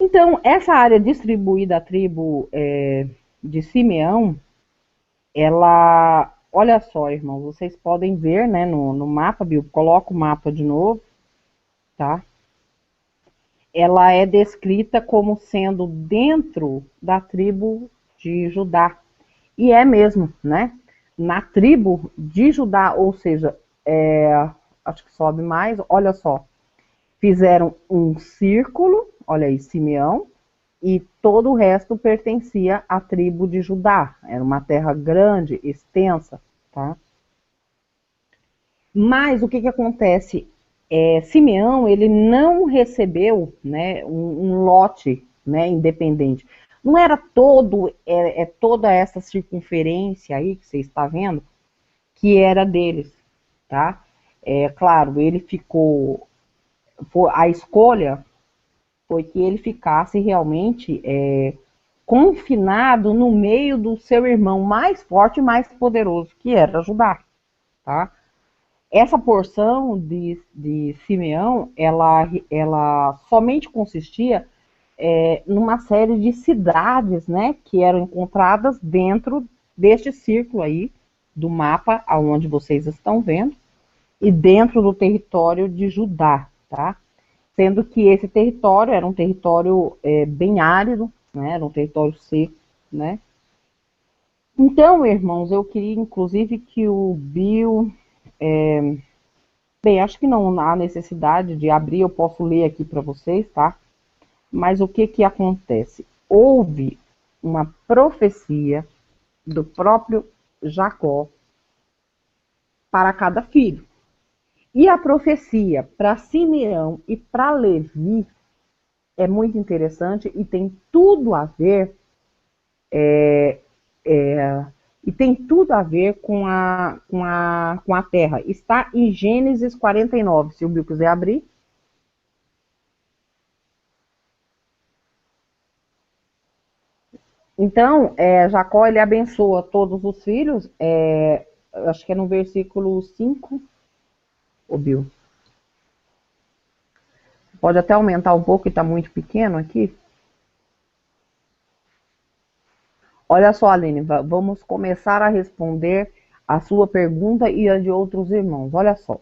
Então, essa área distribuída, a tribo de Simeão, ela, olha só, irmãos, vocês podem ver, né, no mapa, Bill, coloca o mapa de novo, tá? Ela é descrita como sendo dentro da tribo de Judá. E é mesmo, né? Na tribo de Judá, ou seja, acho que sobe mais, olha só. Fizeram um círculo, olha aí, Simeão, e todo o resto pertencia à tribo de Judá. Era uma terra grande, extensa, tá? Mas o que acontece? Simeão, ele não recebeu, né, um lote, né, independente. Não era toda essa circunferência aí que você está vendo que era deles, tá? Claro, ele ficou, a escolha foi que ele ficasse realmente confinado no meio do seu irmão mais forte e mais poderoso, que era Judá, tá? Essa porção de Simeão, ela somente consistia numa série de cidades, né, que eram encontradas dentro deste círculo aí, do mapa, aonde vocês estão vendo, e dentro do território de Judá, tá? Sendo que esse território era um território bem árido, né, era um território seco, né? Então, irmãos, eu queria, inclusive, que o Bill... Bem, acho que não há necessidade de abrir, eu posso ler aqui para vocês, tá? Mas o que acontece? Houve uma profecia do próprio Jacó para cada filho. E a profecia para Simeão e para Levi é muito interessante e tem tudo a ver e tem tudo a ver com a terra. Está em Gênesis 49, se o Bill quiser abrir. Então, Jacó, ele abençoa todos os filhos, acho que é no versículo 5, ô Bill. Pode até aumentar um pouco, que está muito pequeno aqui. Olha só, Aline, vamos começar a responder a sua pergunta e a de outros irmãos. Olha só.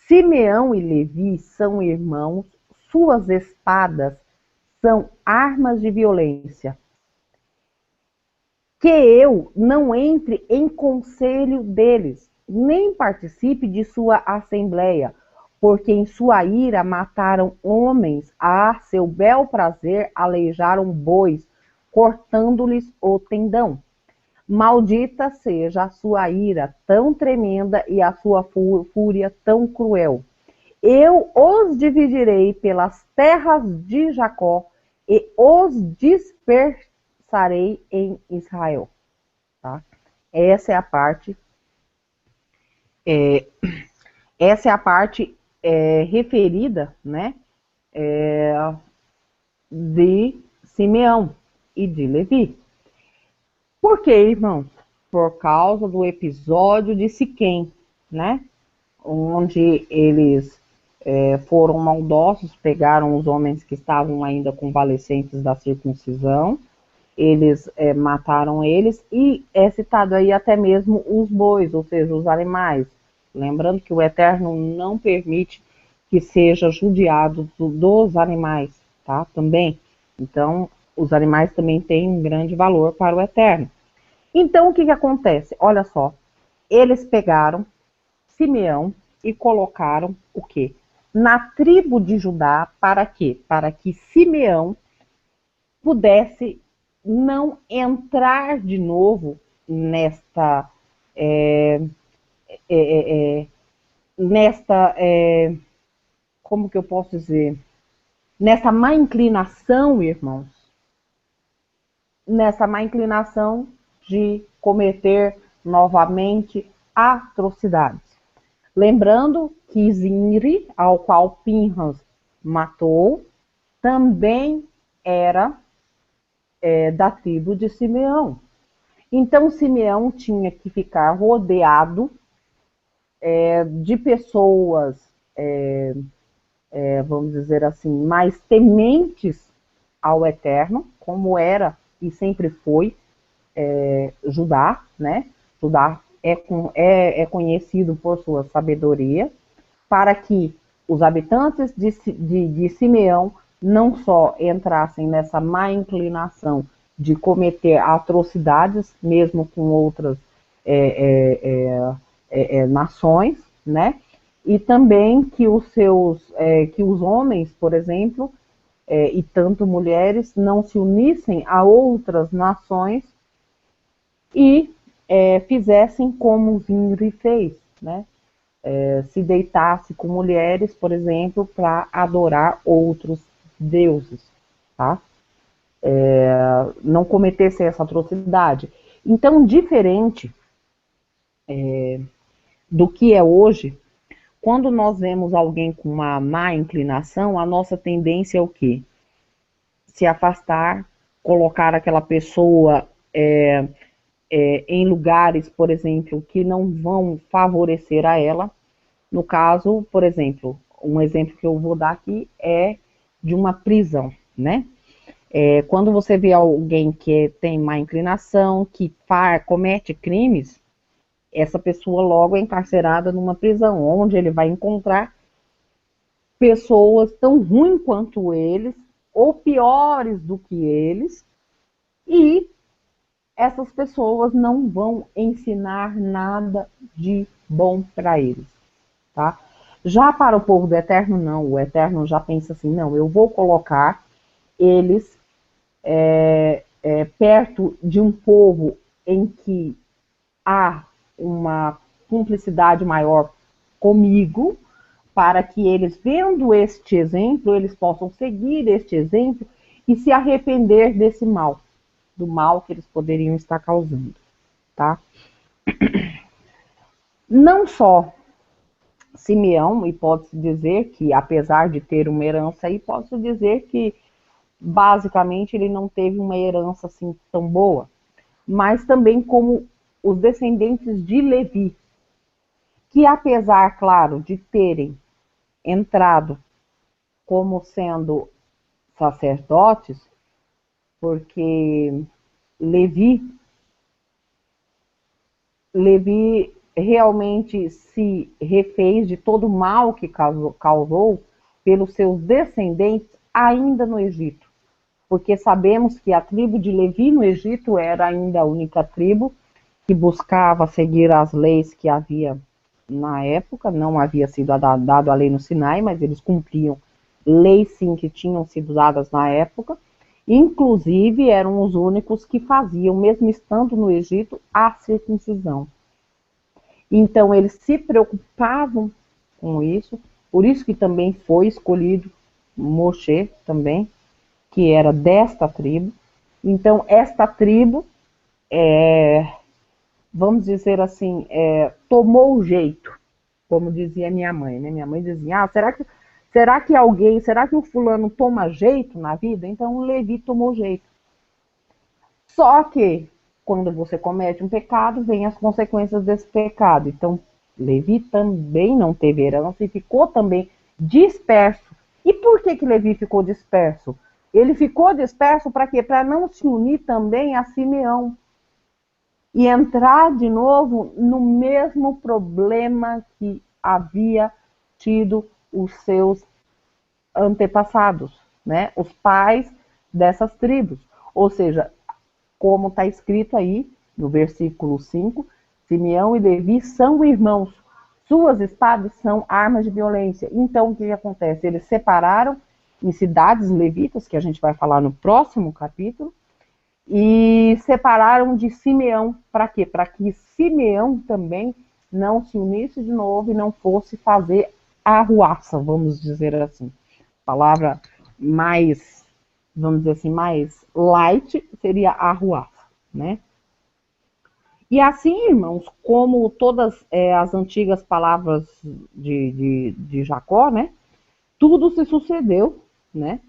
Simeão e Levi são irmãos, suas espadas são armas de violência. Que eu não entre em conselho deles, nem participe de sua assembleia, porque em sua ira mataram homens, a seu bel prazer aleijaram bois, cortando-lhes o tendão. Maldita seja a sua ira tão tremenda e a sua fúria tão cruel. Eu os dividirei pelas terras de Jacó e os dispersarei em Israel. Tá? Essa é a parte referida, né, de Simeão e de Levi. Por quê, irmãos? Por causa do episódio de Siquém, né? Onde eles foram maldosos, pegaram os homens que estavam ainda convalescentes da circuncisão, eles mataram eles, e é citado aí até mesmo os bois, ou seja, os animais. Lembrando que o Eterno não permite que seja judiado dos animais, tá? Também. Então, os animais também têm um grande valor para o Eterno. Então, o que acontece? Olha só, eles pegaram Simeão e colocaram o quê? Na tribo de Judá, para quê? Para que Simeão pudesse não entrar de novo nesta como que eu posso dizer? Nessa má inclinação, irmãos, nessa má inclinação de cometer novamente atrocidades. Lembrando que Zinri, ao qual Pinhas matou, também era da tribo de Simeão. Então, Simeão tinha que ficar rodeado de pessoas, vamos dizer assim, mais tementes ao Eterno, como era e sempre foi Judá, né? Judá é conhecido por sua sabedoria, para que os habitantes de Simeão não só entrassem nessa má inclinação de cometer atrocidades, mesmo com outras nações, né? E também que os homens, por exemplo, e tanto mulheres, não se unissem a outras nações e fizessem como Zinri fez, né? Se deitasse com mulheres, por exemplo, para adorar outros deuses, tá? Não cometesse essa atrocidade. Então, diferente do que é hoje, quando nós vemos alguém com uma má inclinação, a nossa tendência é o quê? Se afastar, colocar aquela pessoa em lugares, por exemplo, que não vão favorecer a ela. No caso, por exemplo, um exemplo que eu vou dar aqui é de uma prisão, né? Quando você vê alguém que tem má inclinação, que comete crimes, essa pessoa logo é encarcerada numa prisão, onde ele vai encontrar pessoas tão ruins quanto eles, ou piores do que eles, e essas pessoas não vão ensinar nada de bom para eles, tá? Já para o povo do Eterno, não. O Eterno já pensa assim, não, eu vou colocar eles perto de um povo em que há uma cumplicidade maior comigo, para que eles, vendo este exemplo, eles possam seguir este exemplo e se arrepender desse mal, do mal que eles poderiam estar causando. tá? Não só Simeão, e pode-se dizer que, apesar de ter uma herança aí, pode-se dizer que, basicamente, ele não teve uma herança assim tão boa, mas também como os descendentes de Levi, que apesar, claro, de terem entrado como sendo sacerdotes, porque Levi realmente se refez de todo o mal que causou pelos seus descendentes ainda no Egito. Porque sabemos que a tribo de Levi no Egito era ainda a única tribo que buscava seguir as leis que havia na época. Não havia sido dado a lei no Sinai, mas eles cumpriam leis sim que tinham sido dadas na época. Inclusive eram os únicos que faziam, mesmo estando no Egito, a circuncisão. Então eles se preocupavam com isso, por isso que também foi escolhido Moshe também, que era desta tribo. Então esta tribo, vamos dizer assim, tomou o jeito, como dizia minha mãe, né? Minha mãe dizia, será que o fulano toma jeito na vida? Então o Levi tomou jeito. Só que quando você comete um pecado, vem as consequências desse pecado. Então, Levi também não teve herança e ficou também disperso. E por que Levi ficou disperso? Ele ficou disperso para quê? Para não se unir também a Simeão. E entrar de novo no mesmo problema que havia tido os seus antepassados, né? Os pais dessas tribos. Ou seja, como está escrito aí no versículo 5, Simeão e Levi são irmãos, suas espadas são armas de violência. Então, o que acontece? Eles separaram em cidades levitas, que a gente vai falar no próximo capítulo, e separaram de Simeão, para quê? Para que Simeão também não se unisse de novo e não fosse fazer arruaça, vamos dizer assim. Palavra mais, vamos dizer assim, mais light seria arruaça, né? E assim, irmãos, como todas as antigas palavras de Jacó, né? Tudo se sucedeu, né?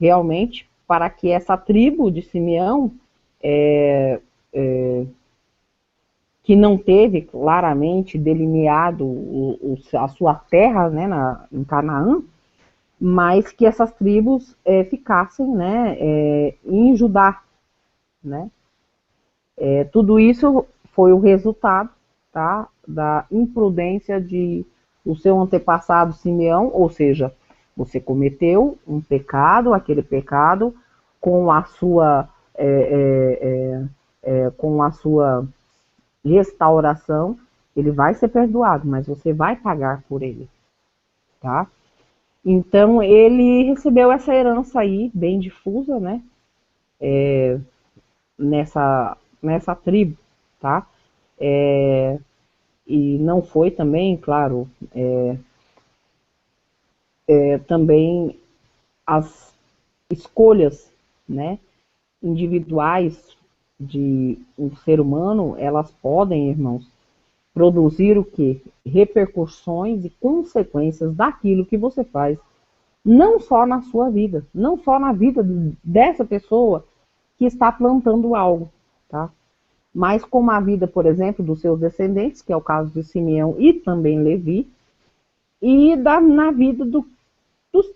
Realmente, para que essa tribo de Simeão, que não teve claramente delineado a sua terra, né, em Canaã, mas que essas tribos ficassem, né, em Judá, né? Tudo isso foi o resultado, tá, da imprudência de o seu antepassado Simeão, ou seja, você cometeu um pecado, aquele pecado com a sua restauração, ele vai ser perdoado, mas você vai pagar por ele, tá? Então ele recebeu essa herança aí bem difusa, né? Nessa tribo, tá? E não foi também, claro, também as escolhas, né, individuais de um ser humano, elas podem, irmãos, produzir o quê? Repercussões e consequências daquilo que você faz, não só na sua vida, não só na vida dessa pessoa que está plantando algo, tá? Mas como a vida, por exemplo, dos seus descendentes, que é o caso de Simeão e também Levi, e na vida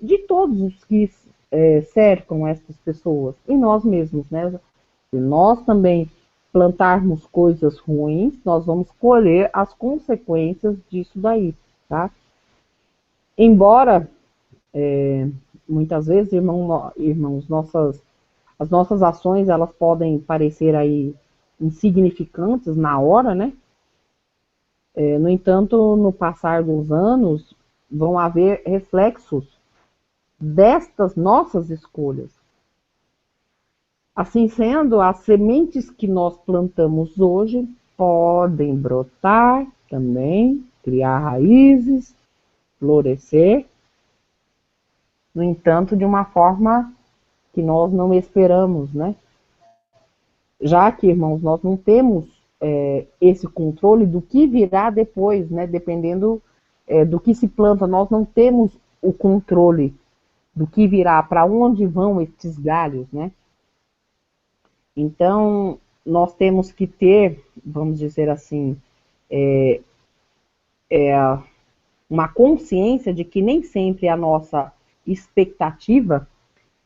de todos os que cercam essas pessoas, e nós mesmos, né? Se nós também plantarmos coisas ruins, nós vamos colher as consequências disso daí, tá? Embora, muitas vezes, irmãos, as nossas ações, elas podem parecer aí insignificantes na hora, né? No entanto, no passar dos anos, vão haver reflexos destas nossas escolhas. Assim sendo, as sementes que nós plantamos hoje podem brotar também, criar raízes, florescer, no entanto, de uma forma que nós não esperamos, né? Já que, irmãos, nós não temos esse controle do que virá depois, né? Dependendo do que se planta, nós não temos o controle do que virá, para onde vão esses galhos, né? Então, nós temos que ter, vamos dizer assim, uma consciência de que nem sempre a nossa expectativa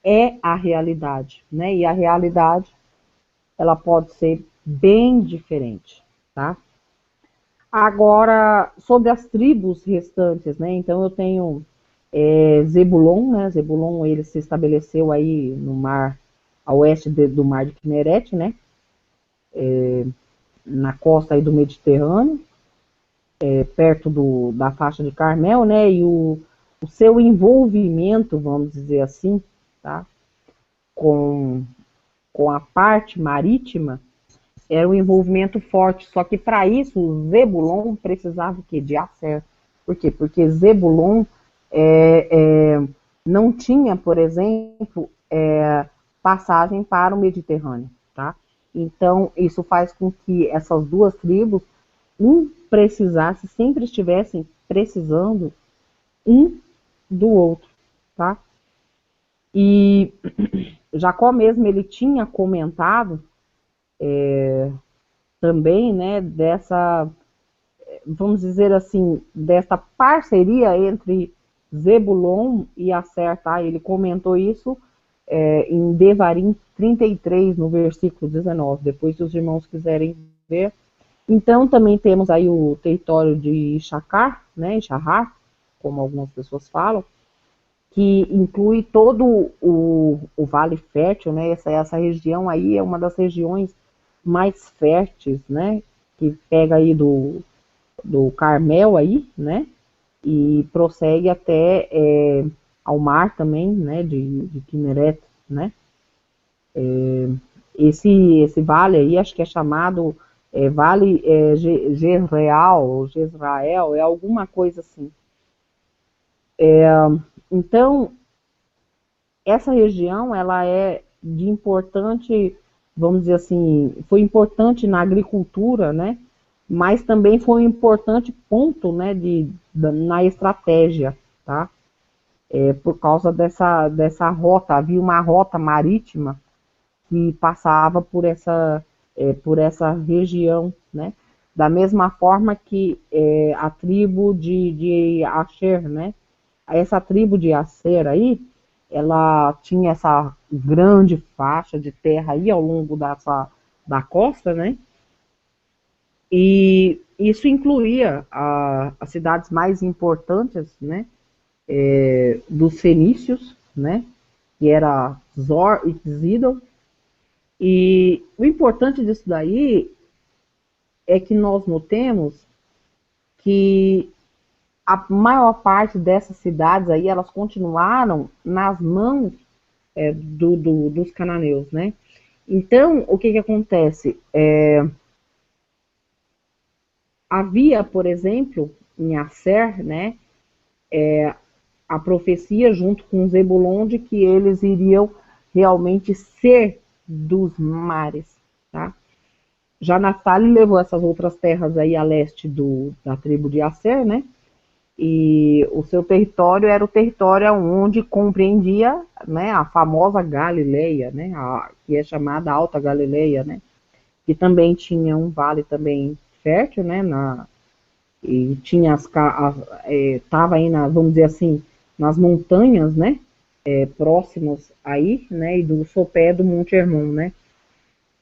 é a realidade, né? E a realidade, ela pode ser bem diferente, tá? Agora, sobre as tribos restantes, né? Então, eu tenho Zebulon, né? Zebulon, ele se estabeleceu aí no mar, a oeste do mar de Quinerete, né? Na costa aí do Mediterrâneo, perto da faixa de Carmel, né? E o seu envolvimento, vamos dizer assim, tá? Com a parte marítima, era um envolvimento forte, só que para isso o Zebulon precisava o quê? De Aser. Por quê? Porque Zebulon não tinha, por exemplo, passagem para o Mediterrâneo, tá? Então, isso faz com que essas duas tribos, sempre estivessem precisando um do outro, tá? E Jacó mesmo, ele tinha comentado também, né, vamos dizer assim, dessa parceria entre Zebulon e Aser, tá? Ele comentou isso em Devarim 33, no versículo 19, depois se os irmãos quiserem ver. Então, também temos aí o território de Issacar, né, Shahar, como algumas pessoas falam, que inclui todo o Vale Fértil, né, essa região aí é uma das regiões mais férteis, né, que pega aí do Carmel aí, né, e prossegue até ao mar também, né, de Kinneret, né. Esse vale aí, acho que é chamado Vale Jezrael, é alguma coisa assim. Então, essa região, ela é de importante, vamos dizer assim, foi importante na agricultura, né? Mas também foi um importante ponto, né, na estratégia, tá? Por causa dessa rota, havia uma rota marítima que passava por essa região, né? Da mesma forma que a tribo de Asher, né? Essa tribo de Asher aí, ela tinha essa grande faixa de terra aí ao longo da costa, né? E isso incluía as cidades mais importantes, né? Dos fenícios, né? Que era Zor e Zidon. E o importante disso daí é que nós notemos que a maior parte dessas cidades aí, elas continuaram nas mãos dos cananeus, né? Então, o que acontece? Havia, por exemplo, em Aser, né, a profecia junto com Zebulon de que eles iriam realmente ser dos mares, tá? Já Naftali levou essas outras terras aí a leste da tribo de Aser, né? E o seu território era o território onde compreendia, né, a famosa Galileia, né, que é chamada Alta Galileia, né, que também tinha um vale também fértil, né, e tinha estava aí, vamos dizer assim, nas montanhas, né, próximas aí, né, e do sopé do Monte Hermon, né.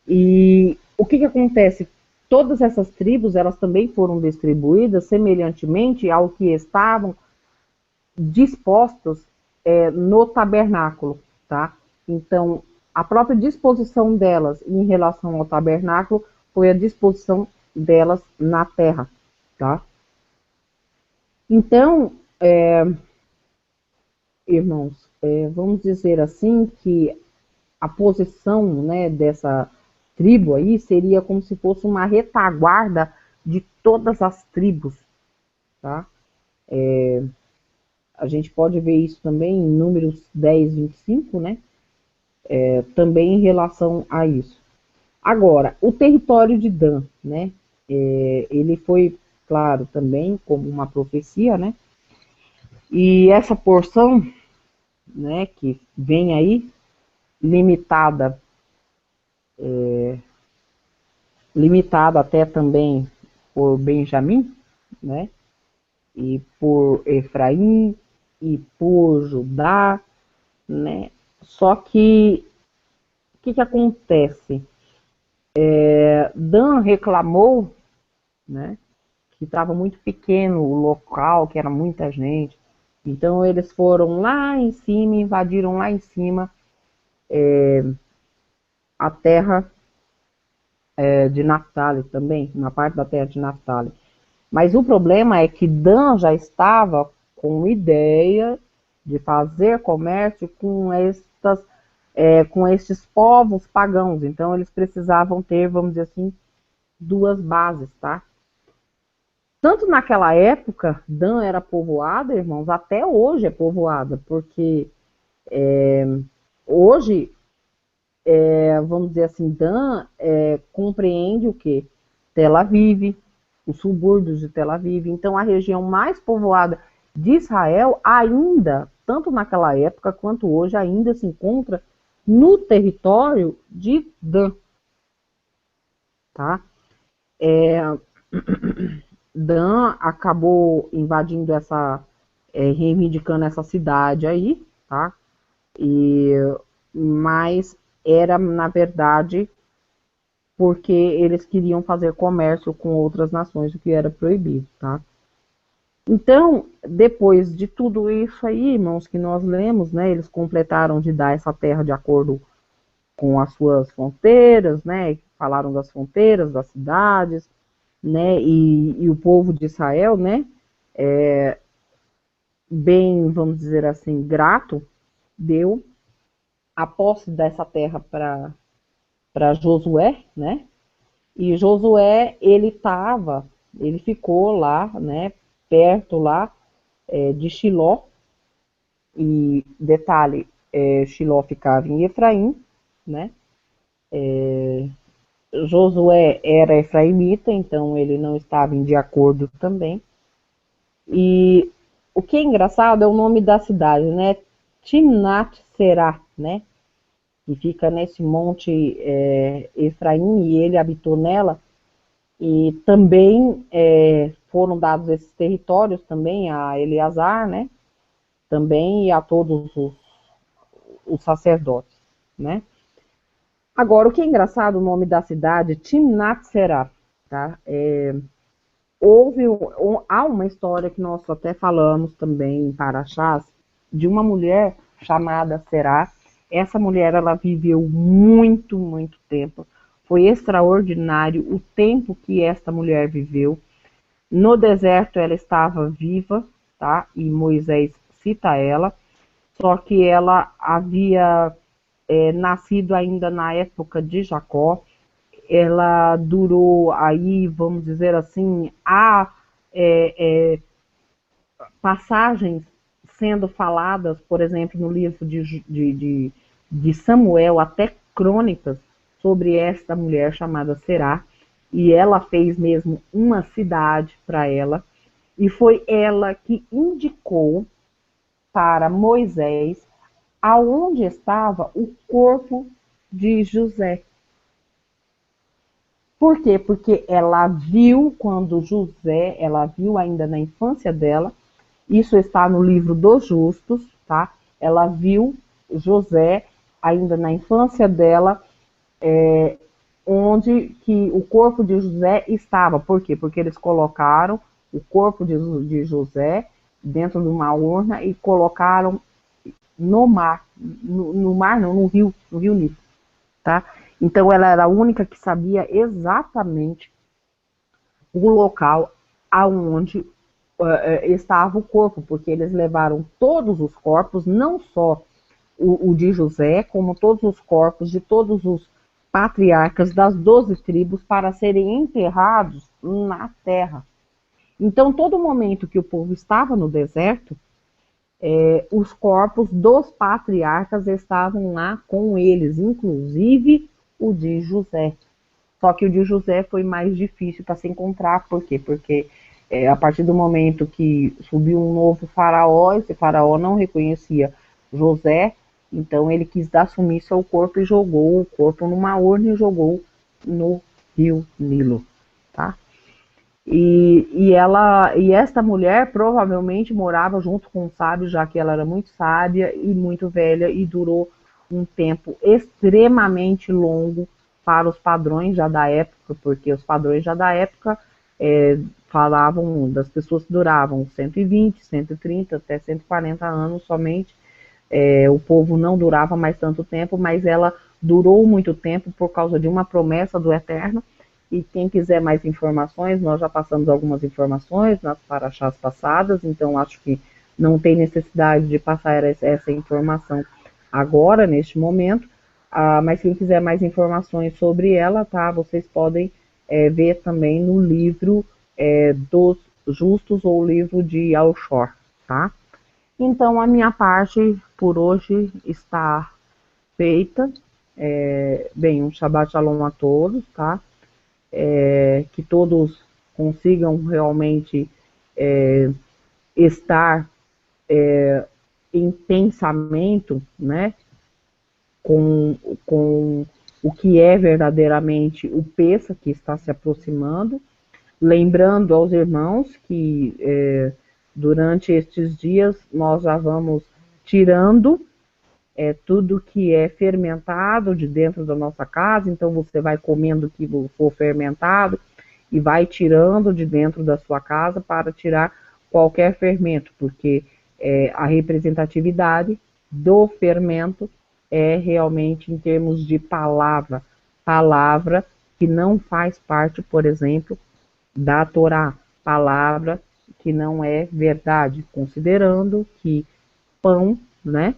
E o que acontece? Todas essas tribos, elas também foram distribuídas semelhantemente ao que estavam dispostos no tabernáculo, tá? Então, a própria disposição delas em relação ao tabernáculo foi a disposição delas na terra, tá? Então, irmãos, vamos dizer assim que a posição, né, dessa tribo aí seria como se fosse uma retaguarda de todas as tribos, tá? A gente pode ver isso também em Números 10, 25, né? Também em relação a isso. Agora, o território de Dan, né? Ele foi, claro, também como uma profecia, né? E essa porção, né, que vem aí, limitada, limitada até também por Benjamim, né? E por Efraim e por Judá, né? Só que o que acontece? Dan reclamou, né, que estava muito pequeno o local, que era muita gente. Então eles foram lá em cima, invadiram lá em cima a terra de Naftali também, uma parte da terra de Naftali. Mas o problema é que Dan já estava com ideia de fazer comércio com estes povos pagãos. Então eles precisavam ter, vamos dizer assim, duas bases, tá? Tanto naquela época, Dan era povoada, irmãos, até hoje é povoada, porque hoje, vamos dizer assim, Dan compreende o quê? Tel Aviv, os subúrbios de Tel Aviv. Então, a região mais povoada de Israel, ainda, tanto naquela época quanto hoje, ainda se encontra no território de Dan, tá? Dan acabou invadindo reivindicando essa cidade aí, tá? Mas era, na verdade, porque eles queriam fazer comércio com outras nações, o que era proibido, tá? Então, depois de tudo isso aí, irmãos, que nós lemos, né, eles completaram de dar essa terra de acordo com as suas fronteiras, né, falaram das fronteiras, das cidades, né, e o povo de Israel, né, bem, vamos dizer assim, grato, deu a posse dessa terra para Josué, né, e Josué, ele ficou lá, né, perto lá de Shiló, e detalhe, Shiló ficava em Efraim, né, Josué era efraimita, então ele não estava de acordo também. E o que é engraçado é o nome da cidade, né? Timnat Será, né? Que fica nesse monte Efraim, e ele habitou nela. E também foram dados esses territórios também a Eleazar, né? Também e a todos os sacerdotes, né? Agora, o que é engraçado, o nome da cidade, Timnat Será, tá? Há uma história que nós até falamos também em Paraxás, de uma mulher chamada Será. Essa mulher, ela viveu muito, muito tempo. Foi extraordinário o tempo que esta mulher viveu. No deserto ela estava viva, tá? E Moisés cita ela, só que ela havia nascido ainda na época de Jacó. Ela durou aí, vamos dizer assim, há passagens sendo faladas, por exemplo, no livro de Samuel, até crônicas, sobre esta mulher chamada Será, e ela fez mesmo uma cidade para ela, e foi ela que indicou para Moisés aonde estava o corpo de José. Por quê? Porque ela viu ela viu ainda na infância dela, isso está no livro dos justos, tá? Ela viu José ainda na infância dela, onde que o corpo de José estava. Por quê? Porque eles colocaram o corpo de José dentro de uma urna e colocaram no mar, no mar não, no rio Nilo, tá? Então ela era a única que sabia exatamente o local aonde estava o corpo, porque eles levaram todos os corpos, não só o de José, como todos os corpos de todos os patriarcas das 12 tribos para serem enterrados na terra. Então, todo momento que o povo estava no deserto, os corpos dos patriarcas estavam lá com eles, inclusive o de José. Só que o de José foi mais difícil para se encontrar. Por quê? Porque a partir do momento que subiu um novo faraó, esse faraó não reconhecia José, então ele quis dar sumiço ao corpo e jogou o corpo numa urna e jogou no rio Nilo, tá? E esta mulher provavelmente morava junto com o sábio, já que ela era muito sábia e muito velha e durou um tempo extremamente longo para os padrões já da época, porque os padrões já da época falavam das pessoas que duravam 120, 130, até 140 anos somente. O povo não durava mais tanto tempo, mas ela durou muito tempo por causa de uma promessa do Eterno. E quem quiser mais informações, nós já passamos algumas informações nas paraxás passadas, então acho que não tem necessidade de passar essa informação agora, neste momento. Mas quem quiser mais informações sobre ela, tá? Vocês podem ver também no livro dos Justos ou livro de Yahshua, tá? Então a minha parte por hoje está feita. Bem, um Shabbat Shalom a todos, tá? Que todos consigam realmente estar em pensamento, né, com o que é verdadeiramente o Pêssach que está se aproximando, lembrando aos irmãos que durante estes dias nós já vamos tirando tudo que é fermentado de dentro da nossa casa, então você vai comendo o que for fermentado e vai tirando de dentro da sua casa para tirar qualquer fermento, porque a representatividade do fermento é realmente em termos de palavra que não faz parte, por exemplo, da Torá, palavra que não é verdade, considerando que pão, né,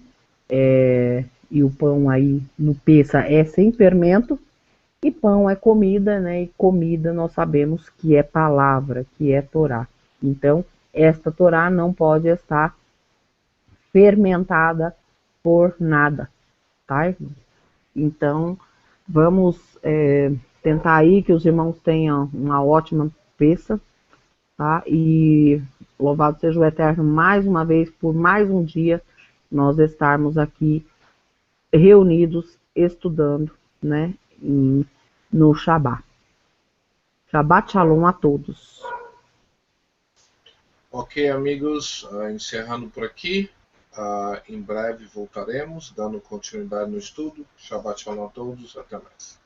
e o pão aí no Pêssach é sem fermento, e pão é comida, né? E comida nós sabemos que é palavra, que é Torá. Então, esta Torá não pode estar fermentada por nada, tá, irmãos? Então, vamos tentar aí que os irmãos tenham uma ótima Pêssach, tá? E louvado seja o Eterno mais uma vez por mais um dia nós estarmos aqui reunidos, estudando, né, no Shabbat. Shabbat Shalom a todos. Ok, amigos, encerrando por aqui. Em breve voltaremos, dando continuidade no estudo. Shabbat Shalom a todos, até mais.